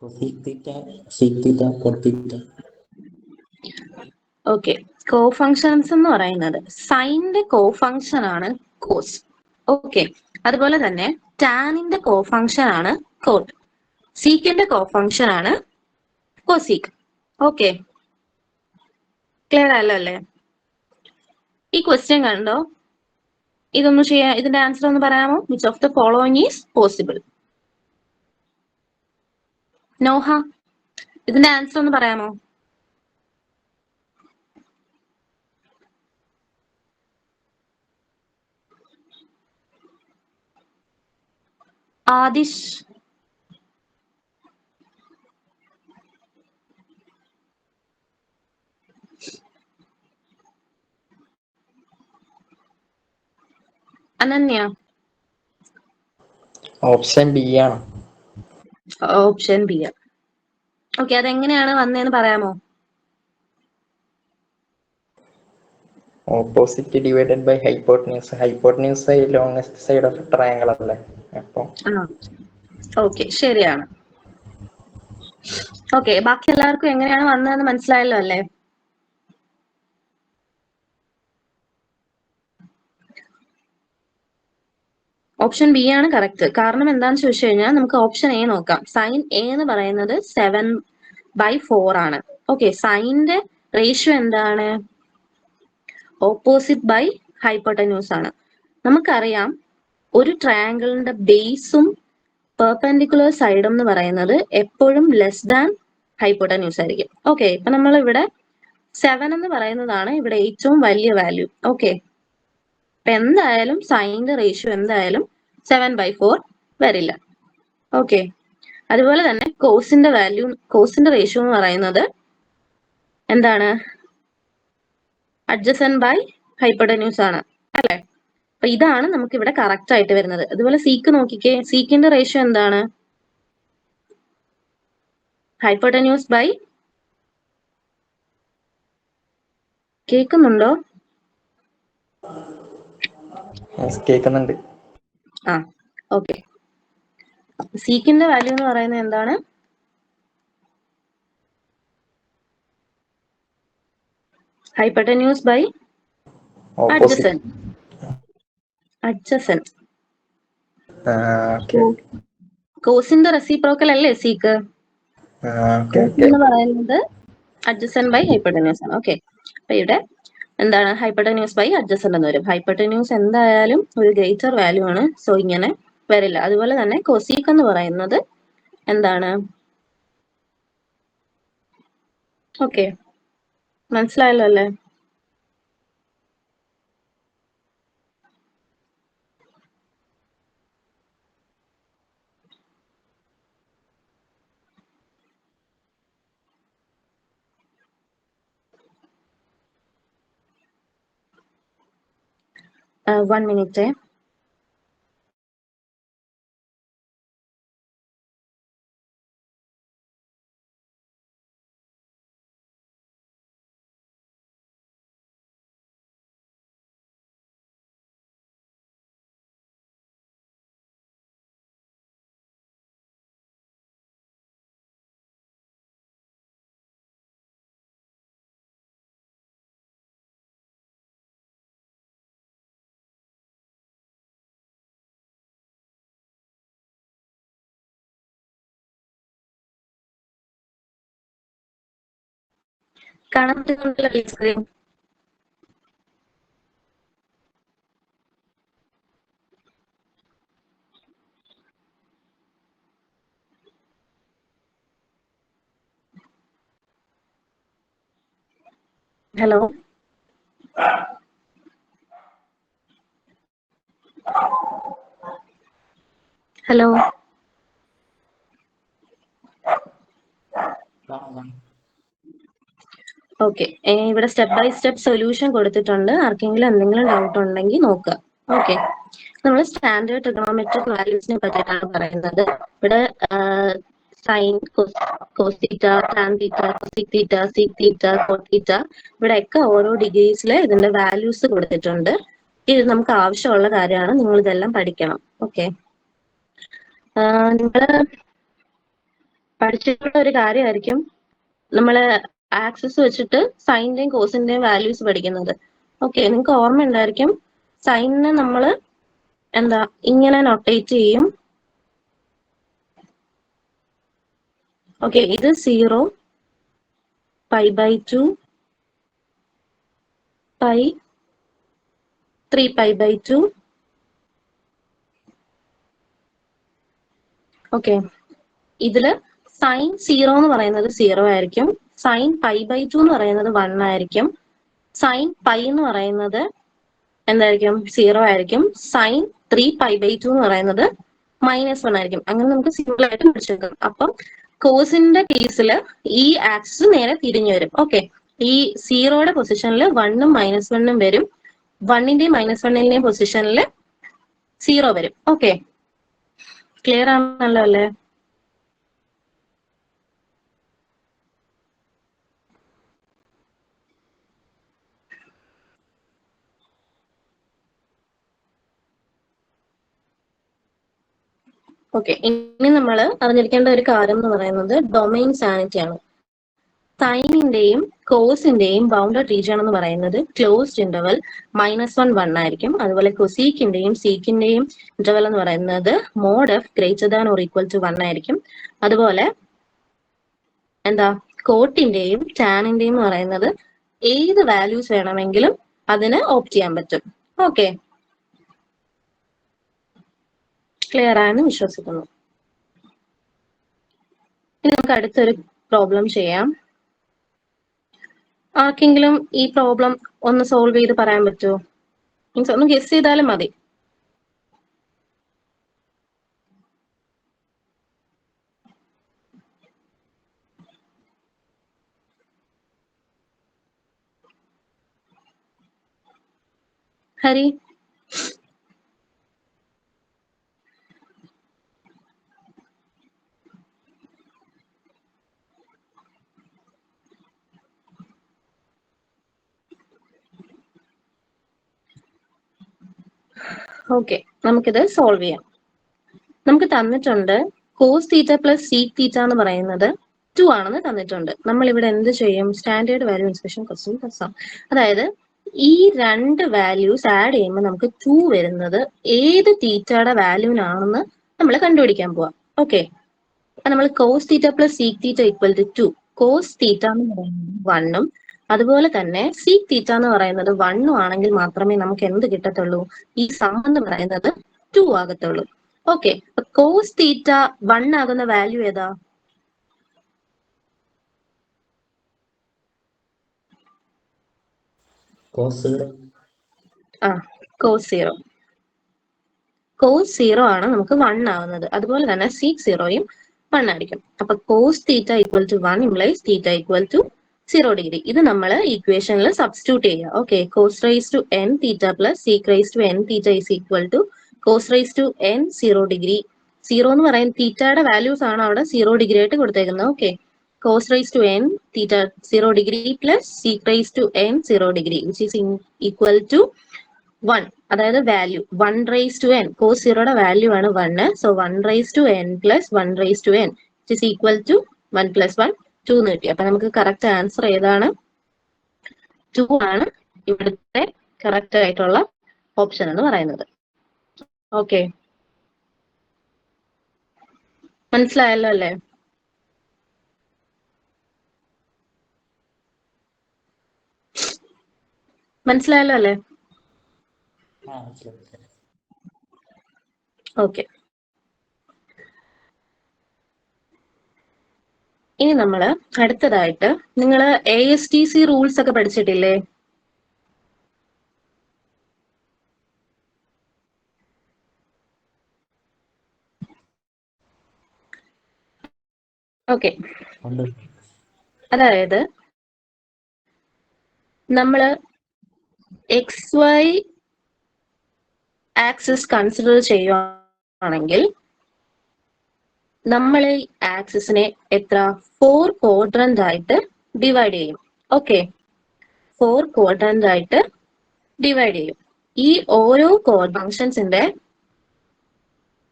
Cosec theta, sec theta, cot theta. Okay, co functions എന്ന് പറയുന്നത് സൈനിന്റെ കോ ഫങ്ഷൻ ആണ് കോസ്. ഓക്കെ, അതുപോലെ തന്നെ ടാനിന്റെ കോ ഫങ്ഷൻ ആണ് കോട്ട്. സീക്കിന്റെ കോ ഫങ്ഷൻ ആണ് കോസീക്ക്. ഓക്കെ, ക്ലിയർ ആയല്ലോ അല്ലേ? ഈ ക്വസ്റ്റ്യൻ കണ്ടോ? ഇതൊന്ന് ചെയ്യാം, ഇതിന്റെ ആൻസർ ഒന്ന് പറയാമോ? Which of the following is possible? Noah, ഇതിന്റെ ആൻസർ ഒന്ന് പറയാമോ? ആദിഷ്, അനന്യ? ഓപ്ഷൻ ബി ആണ്. Option B. ഓക്കെ, അതെങ്ങനെയാണ് വന്നതെന്ന് പറയാമോ? Opposite divided by hypotenuse. Hypotenuse longest side of triangle അല്ലേ? അപ്പൊ ഓക്കെ, ശരിയാണ്. ഓക്കെ, ബാക്കി എല്ലാവർക്കും എങ്ങനെയാണ് വന്നതെന്ന് മനസ്സിലായല്ലോ അല്ലേ? ഓപ്ഷൻ ബി ആണ് കറക്റ്റ്. കാരണം എന്താണെന്ന് ചോദിച്ചു കഴിഞ്ഞാൽ നമുക്ക് ഓപ്ഷൻ എ നോക്കാം. സൈൻ എ എന്ന് പറയുന്നത് 7/4 ആണ്. ഓക്കെ, സൈനിന്റെ റേഷ്യോ എന്താണ്? ഓപ്പോസിറ്റ് ബൈ ഹൈപ്പോട്ടന്യൂസ് ആണ്. നമുക്കറിയാം ഒരു ട്രയാങ്കിളിന്റെ ബേസും പെർപെൻഡിക്കുലർ സൈഡും എന്ന് പറയുന്നത് എപ്പോഴും ലെസ് ദാൻ ഹൈപ്പോട്ടന്യൂസ് ആയിരിക്കും. ഓക്കെ, ഇപ്പൊ നമ്മൾ ഇവിടെ 7 എന്ന് പറയുന്നതാണ് ഇവിടെ ഏറ്റവും വലിയ വാല്യൂ. ഓക്കെ, അപ്പൊ എന്തായാലും സൈനിന്റെ റേഷ്യോ എന്തായാലും 7/4 വരില്ല. ഓക്കെ, അതുപോലെ തന്നെ കോസിന്റെ റേഷ്യോ എന്ന് പറയുന്നത് എന്താണ്? അഡ്ജസന്റ് ബൈ ഹൈപ്പോട്ടന്യൂസ് ആണ് അല്ലെ? അപ്പൊ ഇതാണ് നമുക്ക് ഇവിടെ കറക്റ്റ് ആയിട്ട് വരുന്നത്. അതുപോലെ സീക്ക് നോക്കിക്കേ, സീക്കിന്റെ റേഷ്യോ എന്താണ്? ഹൈപ്പോട്ടന്യൂസ് ബൈ, കേൾക്കുന്നുണ്ടോ? കേൾക്കുന്നുണ്ട്. ആ, ഓക്കെ. സീക്കിന്റെ വാല്യൂ എന്ന് പറയുന്നത് എന്താണ്? Hypotenuse by adjacent. കോസിന്റെ റെസിപ്രോക്കൽ അല്ലേ സീക്ക്? കോസ് എന്ന് പറയുന്നത് അഡ്ജസന്റ് ബൈ ഹൈപ്പോട്ടന്യൂസ് ആണ്. ഓക്കെ, അപ്പൊ ഇവിടെ എന്താണ്? ഹൈപ്പോട്ടന്യൂസ് ബൈ അഡ്ജസന്റ് എന്ന് വരും. ഹൈപ്പോട്ടന്യൂസ് എന്തായാലും ഒരു ഗ്രേറ്റർ വാല്യൂ ആണ്, സോ ഇങ്ങനെ വരില്ല. അതുപോലെ തന്നെ കോസീക്ക് എന്ന് പറയുന്നത് എന്താണ്? ഓക്കെ, മനസ്സിലായല്ലോ അല്ലേ? One minute. കാണാൻ പറ്റുന്നുണ്ടല്ലോ സ്ക്രീൻ? Hello, hello. ഓക്കെ, ഇവിടെ സ്റ്റെപ്പ് ബൈ സ്റ്റെപ്പ് സൊല്യൂഷൻ കൊടുത്തിട്ടുണ്ട്. ആർക്കെങ്കിലും എന്തെങ്കിലും ഡൗട്ട് ഉണ്ടെങ്കിൽ നോക്കുക. ഓക്കെ, നമ്മൾ സ്റ്റാൻഡേർഡ് ട്രിഗണോമെട്രിക് വാല്യൂസിനെ പറ്റിയിട്ടാണ് പറയുന്നത്. ഇവിടെ sine, cos theta, tan theta, cosec theta, sec theta, cot theta, ഇവിടെയൊക്കെ ഓരോ ഡിഗ്രീസിൽ ഇതിന്റെ വാല്യൂസ് കൊടുത്തിട്ടുണ്ട്. ഇത് നമുക്ക് ആവശ്യമുള്ള കാര്യമാണ്, നിങ്ങൾ ഇതെല്ലാം പഠിക്കണം. ഓക്കെ, നിങ്ങൾ പഠിച്ചിട്ടുള്ള ഒരു കാര്യമായിരിക്കും നമ്മള് ആക്സസ് വെച്ചിട്ട് സൈനിന്റെയും കോസിന്റെയും വാല്യൂസ് പഠിക്കുന്നത്. ഓക്കെ, നിങ്ങൾക്ക് ഓർമ്മ ഉണ്ടായിരിക്കും സൈനിനെ നമ്മൾ എന്താ ഇങ്ങനെ നൊട്ടേറ്റ് ചെയ്യും. ഓക്കെ, ഇത് 0, π/2, π, 3π/2, ഓക്കെ, ഇതില് സൈൻ 0 എന്ന് പറയുന്നത് 0 ആയിരിക്കും, സൈൻ π/2 എന്ന് പറയുന്നത് 1 ആയിരിക്കും, സൈൻ π എന്ന് പറയുന്നത് എന്തായിരിക്കും 0 ആയിരിക്കും, സൈൻ 3π/2 എന്ന് പറയുന്നത് -1 ആയിരിക്കും. അങ്ങനെ നമുക്ക് സിമ്പിൾ ആയിട്ട് പഠിച്ചെടുക്കാം. അപ്പം കോസിന്റെ കേസിൽ ഈ ആക്സിസ് നേരെ തിരിഞ്ഞു വരും. ഓക്കെ, ഈ 0യുടെ പൊസിഷനിൽ 1ഉം -1ഉം വരും, 1ന്റെയും -1ന്റെയും പൊസിഷനിൽ 0 വരും. ഓക്കെ, ക്ലിയർ ആണല്ലോ അല്ലേ? ഓക്കെ, ഇനി നമ്മൾ അറിഞ്ഞിരിക്കേണ്ട ഒരു കാര്യം എന്ന് പറയുന്നത് ഡൊമൈൻ സാനിറ്റി ആണ്. സൈനിന്റെയും കോസിന്റെയും ബൗണ്ടഡ് റീജിയൻ എന്ന് പറയുന്നത് ക്ലോസ്ഡ് ഇന്റർവൽ -1 1 ആയിരിക്കും. അതുപോലെ കൊസീക്കിന്റെയും സീക്കിന്റെയും ഇന്റർവൽ എന്ന് പറയുന്നത് മോഡ് f > 1 ആയിരിക്കും. അതുപോലെ എന്താ കോട്ടിന്റെയും ടാനിന്റെയും എന്ന് പറയുന്നത് ഏത് വാല്യൂസ് വേണമെങ്കിലും അതിന് ഓപ്റ്റ് ചെയ്യാൻ പറ്റും. ഓക്കെ, ക്ലിയർ ആയെന്ന് വിശ്വസിക്കുന്നു. ഇനി നമുക്ക് അടുത്തൊരു പ്രോബ്ലം ചെയ്യാം. ആർക്കെങ്കിലും ഈ പ്രോബ്ലം ഒന്ന് സോൾവ് ചെയ്ത് പറയാൻ പറ്റുമോ? മീൻസ് ഒന്ന് ഗസ് ചെയ്താലും മതി. ഹരി, ഓക്കെ, നമുക്കിത് സോൾവ് ചെയ്യാം. നമുക്ക് തന്നിട്ടുണ്ട് cos theta plus sec theta എന്ന് പറയുന്നത് 2 ആണെന്ന് തന്നിട്ടുണ്ട്. നമ്മൾ ഇവിടെ എന്ത് ചെയ്യും? സ്റ്റാൻഡേർഡ് വാല്യൂ ഇൻസ്പെക്ഷൻ ക്വസ്റ്റ്യൻ പ്രസ്സാം. അതായത് ഈ രണ്ട് വാല്യൂസ് ആഡ് ചെയ്യുമ്പോൾ നമുക്ക് 2 വരുന്നത് ഏത് തീറ്റയുടെ വാല്യൂവിനാണെന്ന് നമ്മൾ കണ്ടുപിടിക്കാൻ പോവാം. ഓക്കെ, നമ്മൾ cos theta plus sec theta equal to 2, cos theta എന്ന് പറയുന്നത് 1ഉം അതുപോലെ തന്നെ സീക് തീറ്റ എന്ന് പറയുന്നത് 1ഉം ആണെങ്കിൽ മാത്രമേ നമുക്ക് എന്ത് കിട്ടത്തുള്ളൂ? ഈ സം എന്ന് പറയുന്നത് 2 ആകത്തുള്ളൂ. ഓക്കെ, കോസ് തീറ്റ 1 ആകുന്ന വാല്യൂ ഏതാ? കോസ് 0. കോസ് 0. കോസ് 0 ആണ് നമുക്ക് 1 ആവുന്നത്. അതുപോലെ തന്നെ സീക് 0യും 1 ആയിരിക്കും. അപ്പൊ cos theta equal to 1 implies theta equal to 0 degree. ഇത് നമ്മൾ ഇക്വേഷനിൽ സബ്സ്റ്റിറ്റ്യൂട്ട് ചെയ്യുക. Okay, cos raise to n theta plus sec raise to n theta is equal to cos raise to n 0 degree. 0 എന്ന് പറയുന്ന തീറ്റയുടെ values ആണ് അവിടെ 0 degree ആയിട്ട് കൊടുത്തേക്കുന്നത്. Okay, cos raise to n theta 0 degree plus sec raise to n 0 degree which is equal to 1. അതായത് value 1 raise to n, cos 0യുടെ value ആണ് 1. So 1 raise to n plus 1 raise to n which is equal to 1 plus 1 2 എന്ന് കിട്ടി. അപ്പൊ നമുക്ക് correct answer ഏതാണ്? 2 ആണ് ഇവിടുത്തെ കറക്റ്റ് ആയിട്ടുള്ള ഓപ്ഷൻ എന്ന് പറയുന്നത്. ഓക്കെ, മനസ്സിലായല്ലോ അല്ലേ? മനസ്സിലായല്ലോ അല്ലേ? ഓക്കെ, ഇനി നമ്മൾ അടുത്തതായിട്ട് നിങ്ങൾ ASTC റൂൾസ് ഒക്കെ പഠിച്ചിട്ടില്ലേ? ഓക്കെ, അതായത് നമ്മൾ XY ആക്സിസ് കൺസിഡർ ചെയ്യുകയാണെങ്കിൽ നമ്മൾ ഈ ആക്സിസിനെ എത്ര 4 ക്വാഡ്രന്റ് ആയിട്ട് ഡിവൈഡ് ചെയ്യും. ഓക്കെ, 4 ക്വാഡ്രന്റ് ആയിട്ട് ഡിവൈഡ് ചെയ്യും. ഈ ഓരോ ഫങ്ഷൻസിന്റെ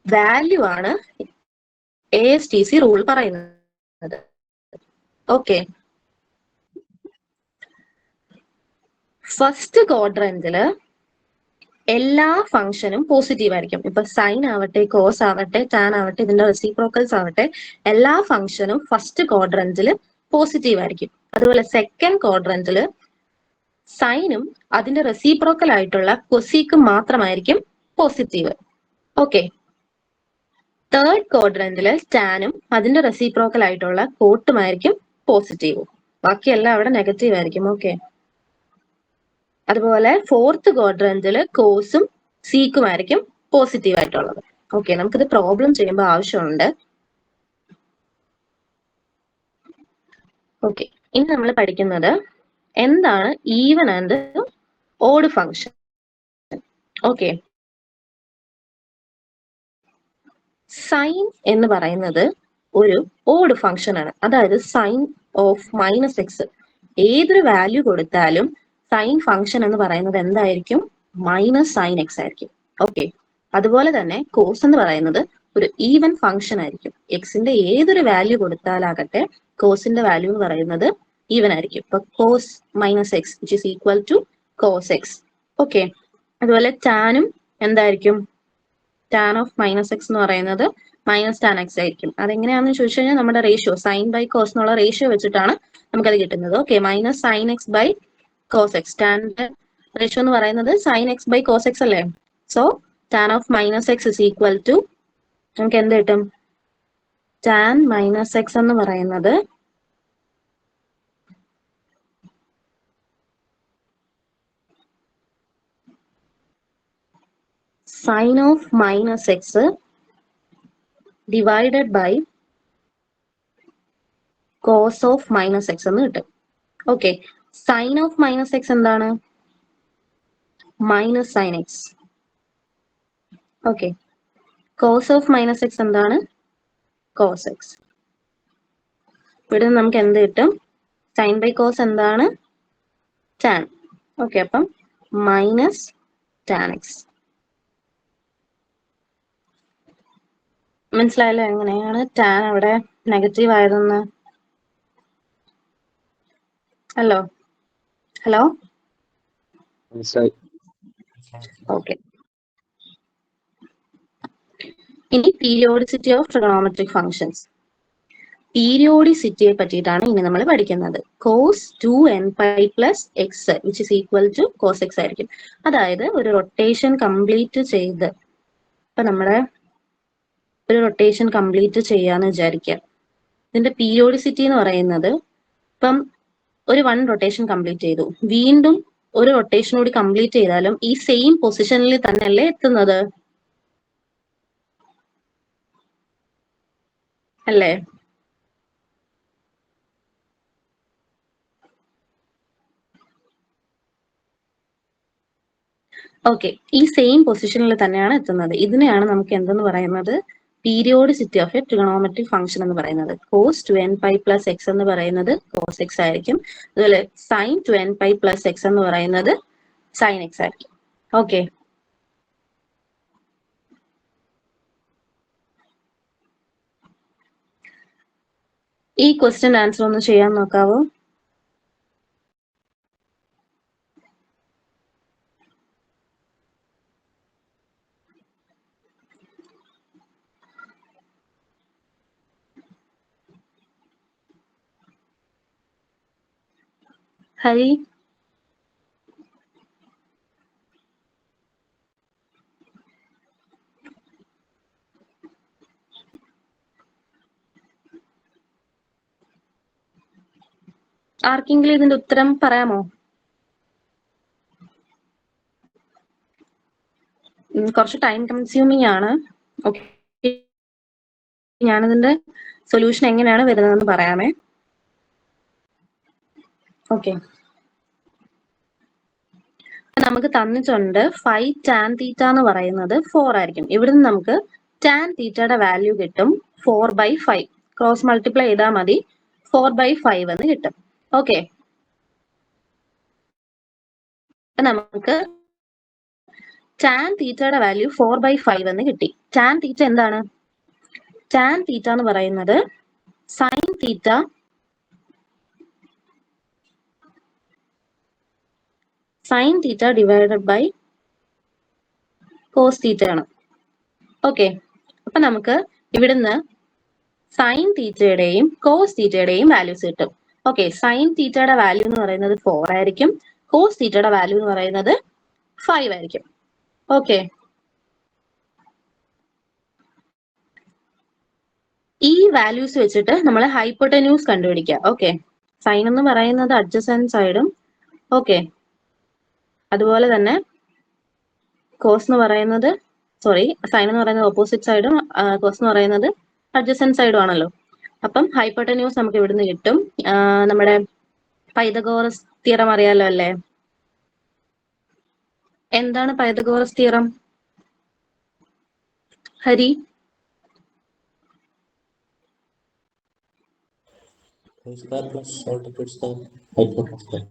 വാല്യൂ ആണ് ASTC റൂൾ പറയുന്നത്. ഓക്കെ, ഫസ്റ്റ് ക്വാഡ്രന്റില് എല്ലാ ഫംഗ്ഷനും പോസിറ്റീവ് ആയിരിക്കും. ഇപ്പൊ സൈൻ ആവട്ടെ, കോസ് ആവട്ടെ, ടാൻ ആവട്ടെ, ഇതിന്റെ റെസിപ്രോക്കൽസ് ആവട്ടെ, എല്ലാ ഫംഗ്ഷനും ഫസ്റ്റ് ക്വാഡ്രന്റിൽ പോസിറ്റീവ് ആയിരിക്കും. അതുപോലെ സെക്കൻഡ് ക്വാഡ്രന്റിൽ സൈനും അതിന്റെ റെസിപ്രോക്കൽ ആയിട്ടുള്ള കൊസീക്കും മാത്രമായിരിക്കും പോസിറ്റീവ്. ഓക്കെ, തേർഡ് ക്വാഡ്രന്റില് ടാനും അതിന്റെ റെസിപ്രോക്കൽ ആയിട്ടുള്ള കോട്ടുമായിരിക്കും പോസിറ്റീവും, ബാക്കിയെല്ലാം അവിടെ നെഗറ്റീവ് ആയിരിക്കും. ഓക്കെ, അതുപോലെ ഫോർത്ത് ക്വാഡ്രന്റില് കോസും സീക്കുമായിരിക്കും പോസിറ്റീവ് ആയിട്ടുള്ളത്. ഓക്കെ, നമുക്കിത് പ്രോബ്ലം ചെയ്യുമ്പോൾ ആവശ്യമുണ്ട്. ഓക്കെ, ഇനി നമ്മൾ പഠിക്കുന്നത് എന്താണ് even and odd function. Okay, sine എന്ന് പറയുന്നത് ഒരു ഓഡ് ഫംഗ്ഷൻ ആണ്. അതായത് സൈൻ ഓഫ് മൈനസ് എക്സ്, ഏതൊരു വാല്യൂ കൊടുത്താലും സൈൻ ഫംഗ്ഷൻ എന്ന് പറയുന്നത് എന്തായിരിക്കും? മൈനസ് സൈൻ എക്സ് ആയിരിക്കും. ഓക്കെ, അതുപോലെ തന്നെ കോസ് എന്ന് പറയുന്നത് ഒരു ഈവൻ ഫംഗ്ഷൻ ആയിരിക്കും. എക്സിന്റെ ഏതൊരു വാല്യൂ കൊടുത്താലാകട്ടെ കോസിന്റെ വാല്യൂ എന്ന് പറയുന്നത് ഈവൻ ആയിരിക്കും. ഇപ്പൊ cos minus X which is equal to cos X. Okay, അതുപോലെ ടാനും എന്തായിരിക്കും? ടാൻ ഓഫ് മൈനസ് എക്സ് എന്ന് പറയുന്നത് മൈനസ് ടാൻ എക്സ് ആയിരിക്കും. അതെങ്ങനെയാണെന്ന് ചോദിച്ചു കഴിഞ്ഞാൽ നമ്മുടെ റേഷ്യോ സൈൻ ബൈ കോസ് എന്നുള്ള റേഷ്യോ വെച്ചിട്ടാണ് നമുക്കത് കിട്ടുന്നത്. Okay, minus sine x by cos x, ടാന്റെ റേഷ്യോ എന്ന് പറയുന്നത് sine x by cos x അല്ലേ. So tan of minus x is equal to നമുക്ക് എന്ത് കിട്ടും? ടാൻ മൈനസ് എക്സ് എന്ന് പറയുന്നത് sine of minus x divided by cos of minus x എന്ന് കിട്ടും. Okay, sine of minus x എന്താണ്? Minus sine x. Okay, cos of minus x എന്താണ്? Cos x. ഇവിടെ നമുക്ക് എന്ത് കിട്ടും? സൈൻ ബൈ കോസ് എന്താണ്? ടാൻ. ഓക്കെ, അപ്പം മൈനസ് ടാൻ എക്സ്. മനസ്സിലായല്ലോ എങ്ങനെയാണ് ടാൻ അവിടെ നെഗറ്റീവ് ആയതെന്ന്? ഹലോ ഹലോ മനസ്സിലായി. ഓക്കെ, ഇനി പീരിയോഡിസിറ്റി ഓഫ് ട്രിഗണോമെട്രിക് ഫംഗ്ഷൻസ്. പീരിയോഡിസിറ്റിയെ പറ്റിയിട്ടാണ് ഇനി നമ്മൾ പഠിക്കുന്നത്. Cos 2n π plus x which is equal to cos x ആയിരിക്കും. അതായത് ഒരു റൊട്ടേഷൻ കംപ്ലീറ്റ് ചെയ്ത്, ഇപ്പൊ നമ്മുടെ ഒരു റൊട്ടേഷൻ കംപ്ലീറ്റ് ചെയ്യാന്ന് വിചാരിക്കുക. ഇതിന്റെ പീരിയോഡിസിറ്റി എന്ന് പറയുന്നത്, ഇപ്പം ഒരു 1 റൊട്ടേഷൻ കംപ്ലീറ്റ് ചെയ്തു, വീണ്ടും ഒരു റൊട്ടേഷൻ കൂടി കംപ്ലീറ്റ് ചെയ്താലും ഈ സെയിം പൊസിഷനിൽ തന്നെയല്ലേ എത്തുന്നത്? അല്ലേ? ഓക്കെ, ഈ സെയിം പൊസിഷനിൽ തന്നെയാണ് എത്തുന്നത്. ഇതിനെയാണ് നമുക്ക് എന്തെന്ന് പറയുന്നത്? Periodicity of A trigonometric function എന്ന് പറയുന്നത്. കോസ് 2n π പ്ലസ് എക്സ് എന്ന് പറയുന്നത് കോസ് എക്സ് ആയിരിക്കും. അതുപോലെ സൈൻ 2n π പ്ലസ് എക്സ് എന്ന് പറയുന്നത് സൈൻ എക്സ് ആയിരിക്കും. ഓക്കെ, ഈ ക്വസ്റ്റ്യൻ ആൻസർ ഒന്ന് ചെയ്യാൻ നോക്കാവോ? ഹരി, ആർക്കെങ്കിലും ഇതിന്റെ ഉത്തരം പറയാമോ? കുറച്ച് ടൈം കൺസ്യൂമിങ് ആണ്. ഓക്കെ, ഞാനിതിന്റെ സൊല്യൂഷൻ എങ്ങനെയാണ് വരുന്നതെന്ന് പറയാമേ. ഓക്കെ, നമുക്ക് തന്നിട്ടുണ്ട് 5 tan തീറ്റ എന്ന് പറയുന്നത് 4 ആയിരിക്കും. ഇവിടുന്ന് നമുക്ക് tan തീറ്റയുടെ വാല്യൂ കിട്ടും 4/5. ക്രോസ് മൾട്ടിപ്ലൈ ചെയ്താൽ മതി, 4/5 എന്ന് കിട്ടും. ഓക്കെ, നമുക്ക് tan തീറ്റയുടെ വാല്യൂ 4/5 എന്ന് കിട്ടി. tan തീറ്റ എന്താണ്? tan തീറ്റ എന്ന് പറയുന്നത് sine theta divided by cos theta ആണ്. ഓക്കെ, അപ്പൊ നമുക്ക് ഇവിടുന്ന് സൈൻ തീറ്റയുടെയും കോസ് തീറ്റയുടെയും വാല്യൂസ് കിട്ടും. ഓക്കെ, സൈൻ തീറ്റയുടെ വാല്യൂ എന്ന് പറയുന്നത് 4 ആയിരിക്കും, കോസ് തീറ്റയുടെ വാല്യൂ എന്ന് പറയുന്നത് 5 ആയിരിക്കും. ഓക്കെ, ഈ വാല്യൂസ് വെച്ചിട്ട് നമ്മൾ ഹൈപ്പോട്ടന്യൂസ് കണ്ടുപിടിക്കുക. ഓക്കെ, സൈൻ എന്ന് പറയുന്നത് അഡ്ജസന്റ് സൈഡും, ഓക്കെ, അതുപോലെ തന്നെ കോസ് എന്ന് പറയുന്നത് സൈൻ എന്ന് പറയുന്നത് ഓപ്പോസിറ്റ് സൈഡും കോസ് എന്ന് പറയുന്നത് അഡ്ജസന്റ് സൈഡും ആണല്ലോ. അപ്പം ഹൈപ്പോട്ടന്യൂസ് നമുക്ക് ഇവിടുന്ന് കിട്ടും. നമ്മുടെ പൈതഗോറസ് തിയറം അറിയാലോ അല്ലേ? എന്താണ് Pythagoras theorem? Hari? A² plus alt equals to hypotenuse square.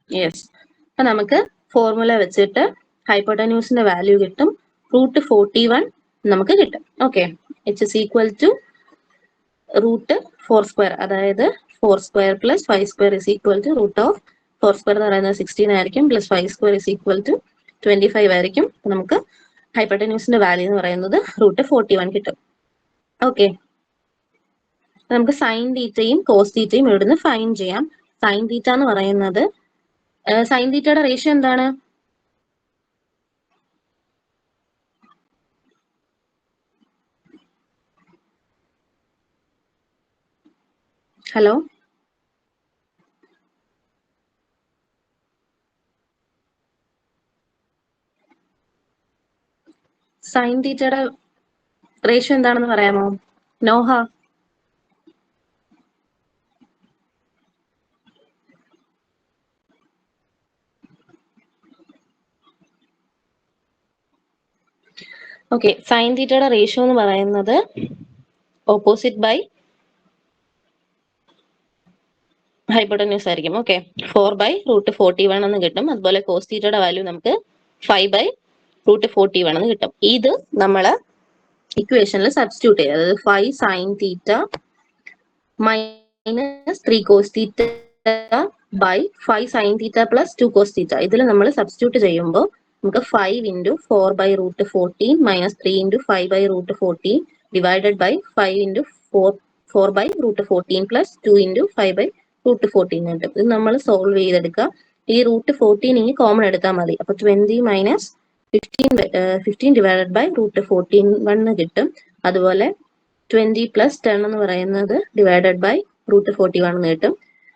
Yes. അപ്പൊ നമുക്ക് ഫോർമുല വെച്ചിട്ട് ഹൈപ്പോട്ടന്യൂസിന്റെ വാല്യൂ കിട്ടും. √41 നമുക്ക് കിട്ടും. Okay, it is equal to √4². അതായത് 4² + 5² ഇസ് ഈക്വൽ ടു √4² എന്ന് പറയുന്നത് 16 ആയിരിക്കും, +5² ഇസ് ഈക്വൽ ടു 25 ആയിരിക്കും. നമുക്ക് ഹൈപ്പോട്ടന്യൂസിന്റെ വാല്യൂ എന്ന് പറയുന്നത് √41 കിട്ടും. ഓക്കെ, നമുക്ക് സൈൻ തീറ്റയും കോസ് തീറ്റയും ഇവിടുന്ന് ഫൈൻ ചെയ്യാം. സൈൻ തീറ്റ എന്ന് പറയുന്നത് സൈൻ തീറ്റയുടെ റേഷ്യോ എന്താണ്? ഹലോ, സൈൻ തീറ്റയുടെ റേഷ്യോ എന്താണെന്ന് പറയാമോ നോഹ? ഓക്കെ, സൈൻ തീറ്റയുടെ റേഷ്യോ എന്ന് പറയുന്നത് ഓപ്പോസിറ്റ് ബൈ ഹൈപ്പോട്ടന്യൂസ് ആയിരിക്കും. ഓക്കെ, 4/√41 എന്ന് കിട്ടും. അതുപോലെ കോസ് തീറ്റയുടെ വാല്യൂ നമുക്ക് 5/√41 എന്ന് കിട്ടും. ഇത് നമ്മള് ഇക്വേഷനിൽ സബ്സ്റ്റിറ്റ്യൂട്ട് ചെയ്യുക. അതായത് 5 sine theta - 3 cos theta by 5 sine theta + 2 cos theta. ഇതിൽ നമ്മൾ സബ്സ്റ്റിറ്റ്യൂട്ട് ചെയ്യുമ്പോൾ നമുക്ക് 5 × 4/√14 - 3 × 5/√14 ഡിവൈഡഡ് ബൈ 5 × 4/√14 + 2 × 5/√14 കിട്ടും. ഇത് നമ്മൾ സോൾവ് ചെയ്തെടുക്കുക. ഈ √14 ഇനി കോമൺ എടുത്താൽ മതി. അപ്പൊ 20 - 15 ഡിവൈഡഡ് ബൈ √14 കിട്ടും. അതുപോലെ 20 + 10 എന്ന് പറയുന്നത് ഡിവൈഡഡ് ബൈ √41 എന്ന് കിട്ടും.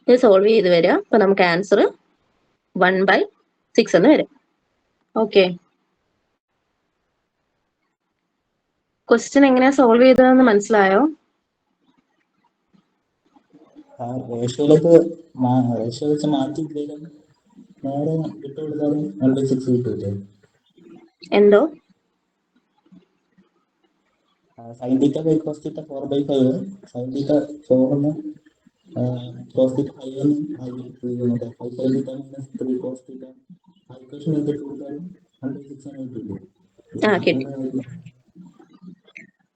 ഇത് സോൾവ് ചെയ്ത് വരിക. അപ്പൊ നമുക്ക് ആൻസർ 1/6 എന്ന് വരും. ഓക്കെ, ക്വസ്റ്റ്യൻ എങ്ങനെയാ സോൾവ് ചെയ്തതെന്ന് മനസ്സിലായോ? ആ റേഷ്യോയിലേക്ക് റേഷ്യോ വെച്ച് മാറ്റിയിട്ടില്ലെങ്കിലും നേരെ ഇട്ട് കൊടുത്താലും 1/6 കിട്ടൂലേ? എന്തോ sine theta by cos theta 4/5, sine theta 4 cos theta 5 മറ്റേ 5 സൈൻ തീറ്റ - 3 കോസ് തീറ്റ ആ ഇക്വേഷൻ എടുത്തിട്ട് കൊടുത്താലും 1/6 ആണ് കിട്ടില്ലേ? കിട്ടി.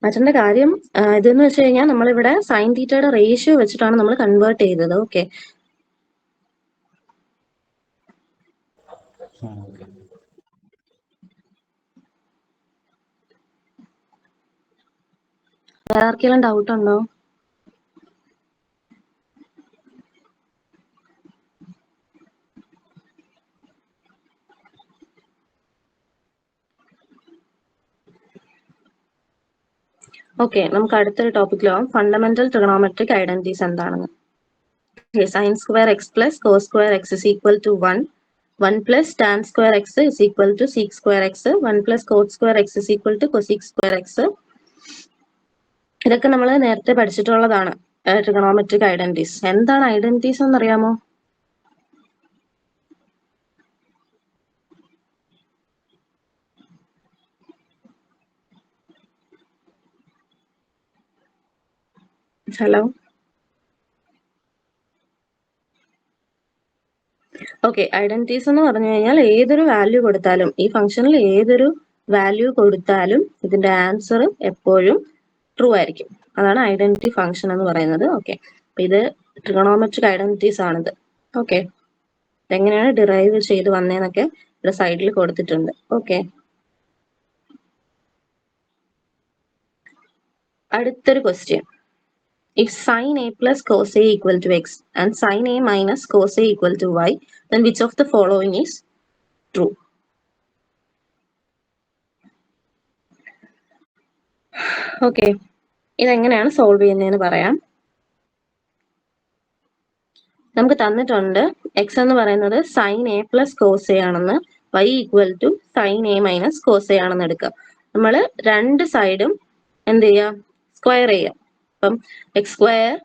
മാറ്റേണ്ട കാര്യം ഇതെന്ന് വെച്ച് കഴിഞ്ഞാൽ നമ്മളിവിടെ സൈൻ തീറ്റയുടെ റേഷ്യോ വെച്ചിട്ടാണ് നമ്മൾ കൺവേർട്ട് ചെയ്തത്. Okay, okay. വേറെ ആർക്കെങ്കിലും ഡൗട്ട് ഉണ്ടോ? ഓക്കെ, നമുക്ക് അടുത്തൊരു ടോപ്പിക്കിലാവും ഫണ്ടമെന്റൽ ട്രിഗണോമെട്രിക് ഐഡന്റിറ്റീസ് എന്താണെന്ന്. Sine square x plus cos square x is equal to 1, 1 plus tan square x is equal to sec square x, 1 plus cot square x is equal to cosec square x. ഇതൊക്കെ നമ്മൾ നേരത്തെ പഠിച്ചിട്ടുള്ളതാണ്. Trigonometric identities. എന്താണ് identities എന്നറിയാമോ? Hello, okay, identities എന്ന് പറഞ്ഞു കഴിഞ്ഞാൽ ഏതൊരു വാല്യൂ കൊടുത്താലും, ഈ ഫംഗ്ഷനിൽ ഏതൊരു വാല്യൂ കൊടുത്താലും ഇതിന്റെ ആൻസർ എപ്പോഴും ട്രൂ ആയിരിക്കും. അതാണ് ഐഡന്റിറ്റി ഫംഗ്ഷൻ എന്ന് പറയുന്നത്. ഓക്കെ, അപ്പൊ ഇത് ട്രിഗണോമെട്രിക് ഐഡന്റിറ്റീസ് ആണിത്. ഓക്കെ, എങ്ങനെയാണ് ഡിറൈവ് ചെയ്ത് വന്നതെന്നൊക്കെ ഇവിടെ സൈഡിൽ കൊടുത്തിട്ടുണ്ട്. ഓക്കെ, അടുത്തൊരു question. If sin A plus cos A equal to x and sin A minus cos A equal to y, then which of the following is true? Okay, ഇതെങ്ങനെയാണ് solve ചെയ്യുന്നതെന്ന് പറയാം. നമുക്ക് തന്നിട്ടുണ്ട് എക്സ് എന്ന് പറയുന്നത് sine A plus cos a ആണെന്ന്, y equal to sine A minus cos a ആണെന്ന് എടുക്കുക. നമ്മൾ രണ്ട് സൈഡും എന്ത് ചെയ്യാം, സ്ക്വയർ ചെയ്യാം. അപ്പം X square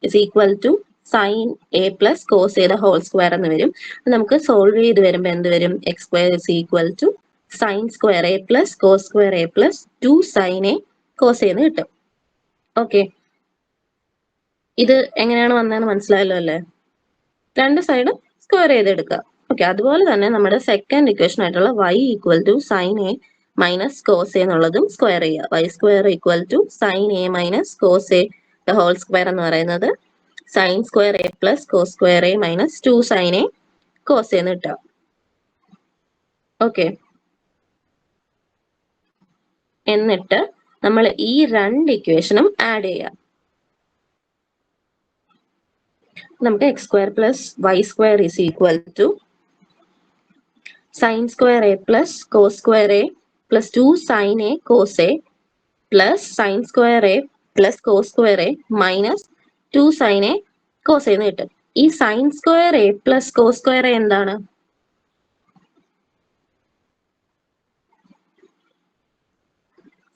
is equal to sine A plus cos A whole square എന്ന് വരും. നമുക്ക് സോൾവ് ചെയ്ത് വരുമ്പോൾ എന്ത് വരും, X square is equal to sine square A plus cos square A plus 2 sine A cos എന്ന് കിട്ടും. ഓക്കെ, ഇത് എങ്ങനെയാണ് വന്നതെന്ന് മനസ്സിലായല്ലോ അല്ലേ? രണ്ട് സൈഡും സ്ക്വയർ ചെയ്തെടുക്കുക. ഓക്കെ, അതുപോലെ തന്നെ നമ്മുടെ സെക്കൻഡ് ഇക്വേഷൻ ആയിട്ടുള്ള y equal to sine A minus cos A എന്നുള്ളതും സ്ക്വയർ ചെയ്യുക. Y square equal to sine A minus cos A whole square എന്ന് പറയുന്നത് sine square A plus cos square A minus 2 sine A cos എന്ന് കിട്ടുക. Okay, എന്നിട്ട് നമ്മൾ ഈ രണ്ട് ഇക്വേഷനും ആഡ് ചെയ്യാം. നമുക്ക് X square plus Y square is equal to sine square A plus cos square A plus 2 sine A cos a plus sine square A plus cos square A minus 2 sine A cos എന്ന് കിട്ടും. ഈ sine square A plus cos square a എന്താണ്?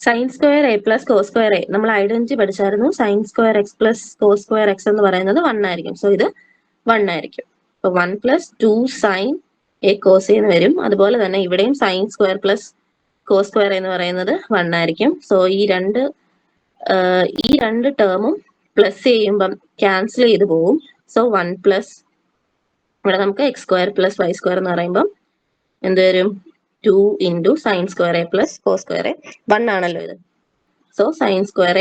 Sine square A plus cos square a നമ്മൾ identity പഠിച്ചായിരുന്നു. Sine square x plus cos square x എന്ന് പറയുന്നത് 1 ആയിരിക്കും. So ഇത് 1 ആയിരിക്കും. അപ്പൊ 1 പ്ലസ് 2 സൈൻ എ കോസ് എന്ന് വരും. അതുപോലെ തന്നെ ഇവിടെയും sine square plus cos square എന്ന് പറയുന്നത് 1 ആയിരിക്കും. സോ ഈ രണ്ട് ടേമും പ്ലസ് ചെയ്യുമ്പം ക്യാൻസൽ ചെയ്ത് പോവും. സോ 1 പ്ലസ് ഇവിടെ നമുക്ക് X square plus Y square എന്ന് പറയുമ്പം എന്ത് വരും, 2 into sine square A plus cos square A 1 ആണല്ലോ ഇത്. So sine square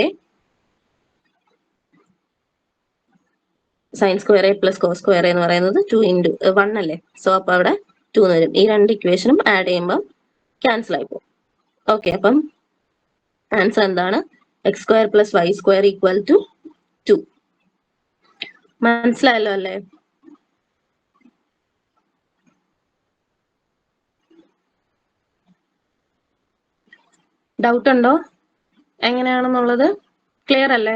A plus cos square എന്ന് പറയുന്നത് 2 ഇൻറ്റു 1 അല്ലേ. സോ അപ്പൊ അവിടെ 2 എന്ന് വരും. ഈ രണ്ട് ഇക്വേഷനും ആഡ് ചെയ്യുമ്പോൾ ക്യാൻസൽ ആയി പോകും. ഓക്കെ, അപ്പം ആൻസർ എന്താണ്? X square plus Y square equal to 2. മനസ്സിലായല്ലോ അല്ലേ? ഡൗട്ട് ഉണ്ടോ എങ്ങനെയാണെന്നുള്ളത്? ക്ലിയർ അല്ലേ?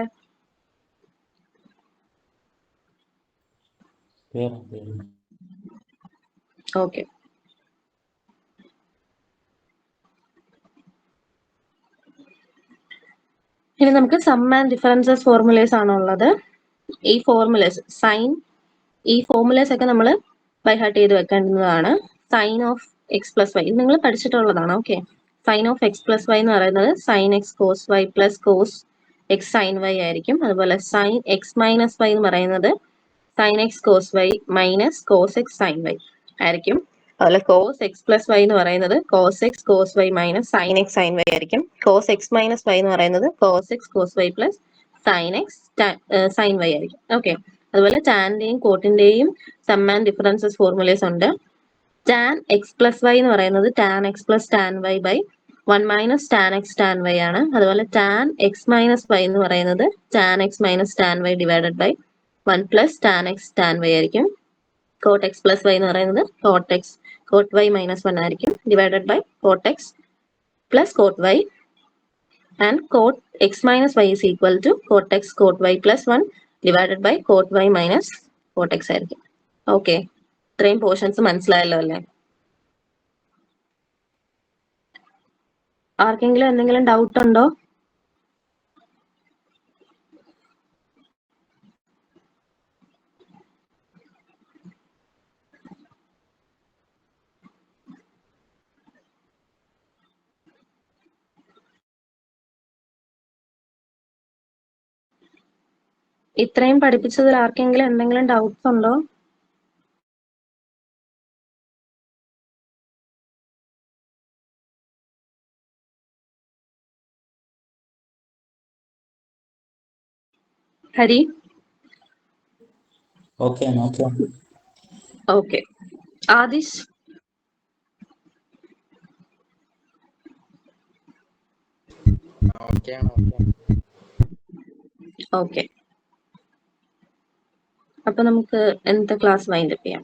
ഓക്കെ, ഇനി നമുക്ക് സം ആൻഡ് ഡിഫറൻസസ് ഫോർമുലേസ് ആണുള്ളത്. ഈ ഫോർമുലേസ് ഈ ഫോർമുലേസ് ഒക്കെ നമ്മൾ ബൈ ഹാർട്ട് ചെയ്ത് വെക്കേണ്ടതാണ്. Sine of x plus y ഇത് നിങ്ങൾ പഠിച്ചിട്ടുള്ളതാണ്. Okay, sine of x plus Y എന്ന് പറയുന്നത് sine x cos Y plus cos x sine Y ആയിരിക്കും. അതുപോലെ സൈൻ എക്സ് മൈനസ് വൈ എന്ന് പറയുന്നത് sine x cos y minus cos x sine Y ആയിരിക്കും. അതുപോലെ കോസ് എക്സ് പ്ലസ് വൈ എന്ന് പറയുന്നത് cos X cos y minus sine X sine Y ആയിരിക്കും. Cos x minus Y എന്ന് പറയുന്നത് cos X cos Y plus sine X sine Y ആയിരിക്കും. Okay, അതുപോലെ ടാന്റെയും കോട്ടിന്റെയും സം ആൻഡ് ഡിഫറൻസസ് ഫോർമുലേസ് ഉണ്ട്. ടാൻ എക്സ് പ്ലസ് വൈ എന്ന് പറയുന്നത് tan X plus tan Y by 1 minus tan X tan Y ആണ്. അതുപോലെ ടാൻ എക്സ് മൈനസ് വൈ എന്ന് പറയുന്നത് tan X minus tan Y divided by 1 plus tan X tan Y ആയിരിക്കും. Cot X plus Y എന്ന് പറയുന്നത് cot Y minus 1 ആയിരിക്കും divided by cot X plus cot Y and cot X minus Y is equal to cot X cot Y plus 1 divided by cot Y minus cot X ആയിരിക്കും. Okay, ഇത്രയും portions മനസ്സിലായല്ലോ അല്ലേ? ആർക്കെങ്കിലും എന്തെങ്കിലും doubt ഉണ്ടോ? ഇത്രയും പഠിപ്പിച്ചതിൽ ആർക്കെങ്കിലും എന്തെങ്കിലും ഡൗട്ട്സ് ഉണ്ടോ? Hari? Okay. Okay, Adish? Okay, അപ്പൊ നമുക്ക് ഇന്നത്തെ ക്ലാസ് വൈൻഡ് അപ്പ് ചെയ്യാം.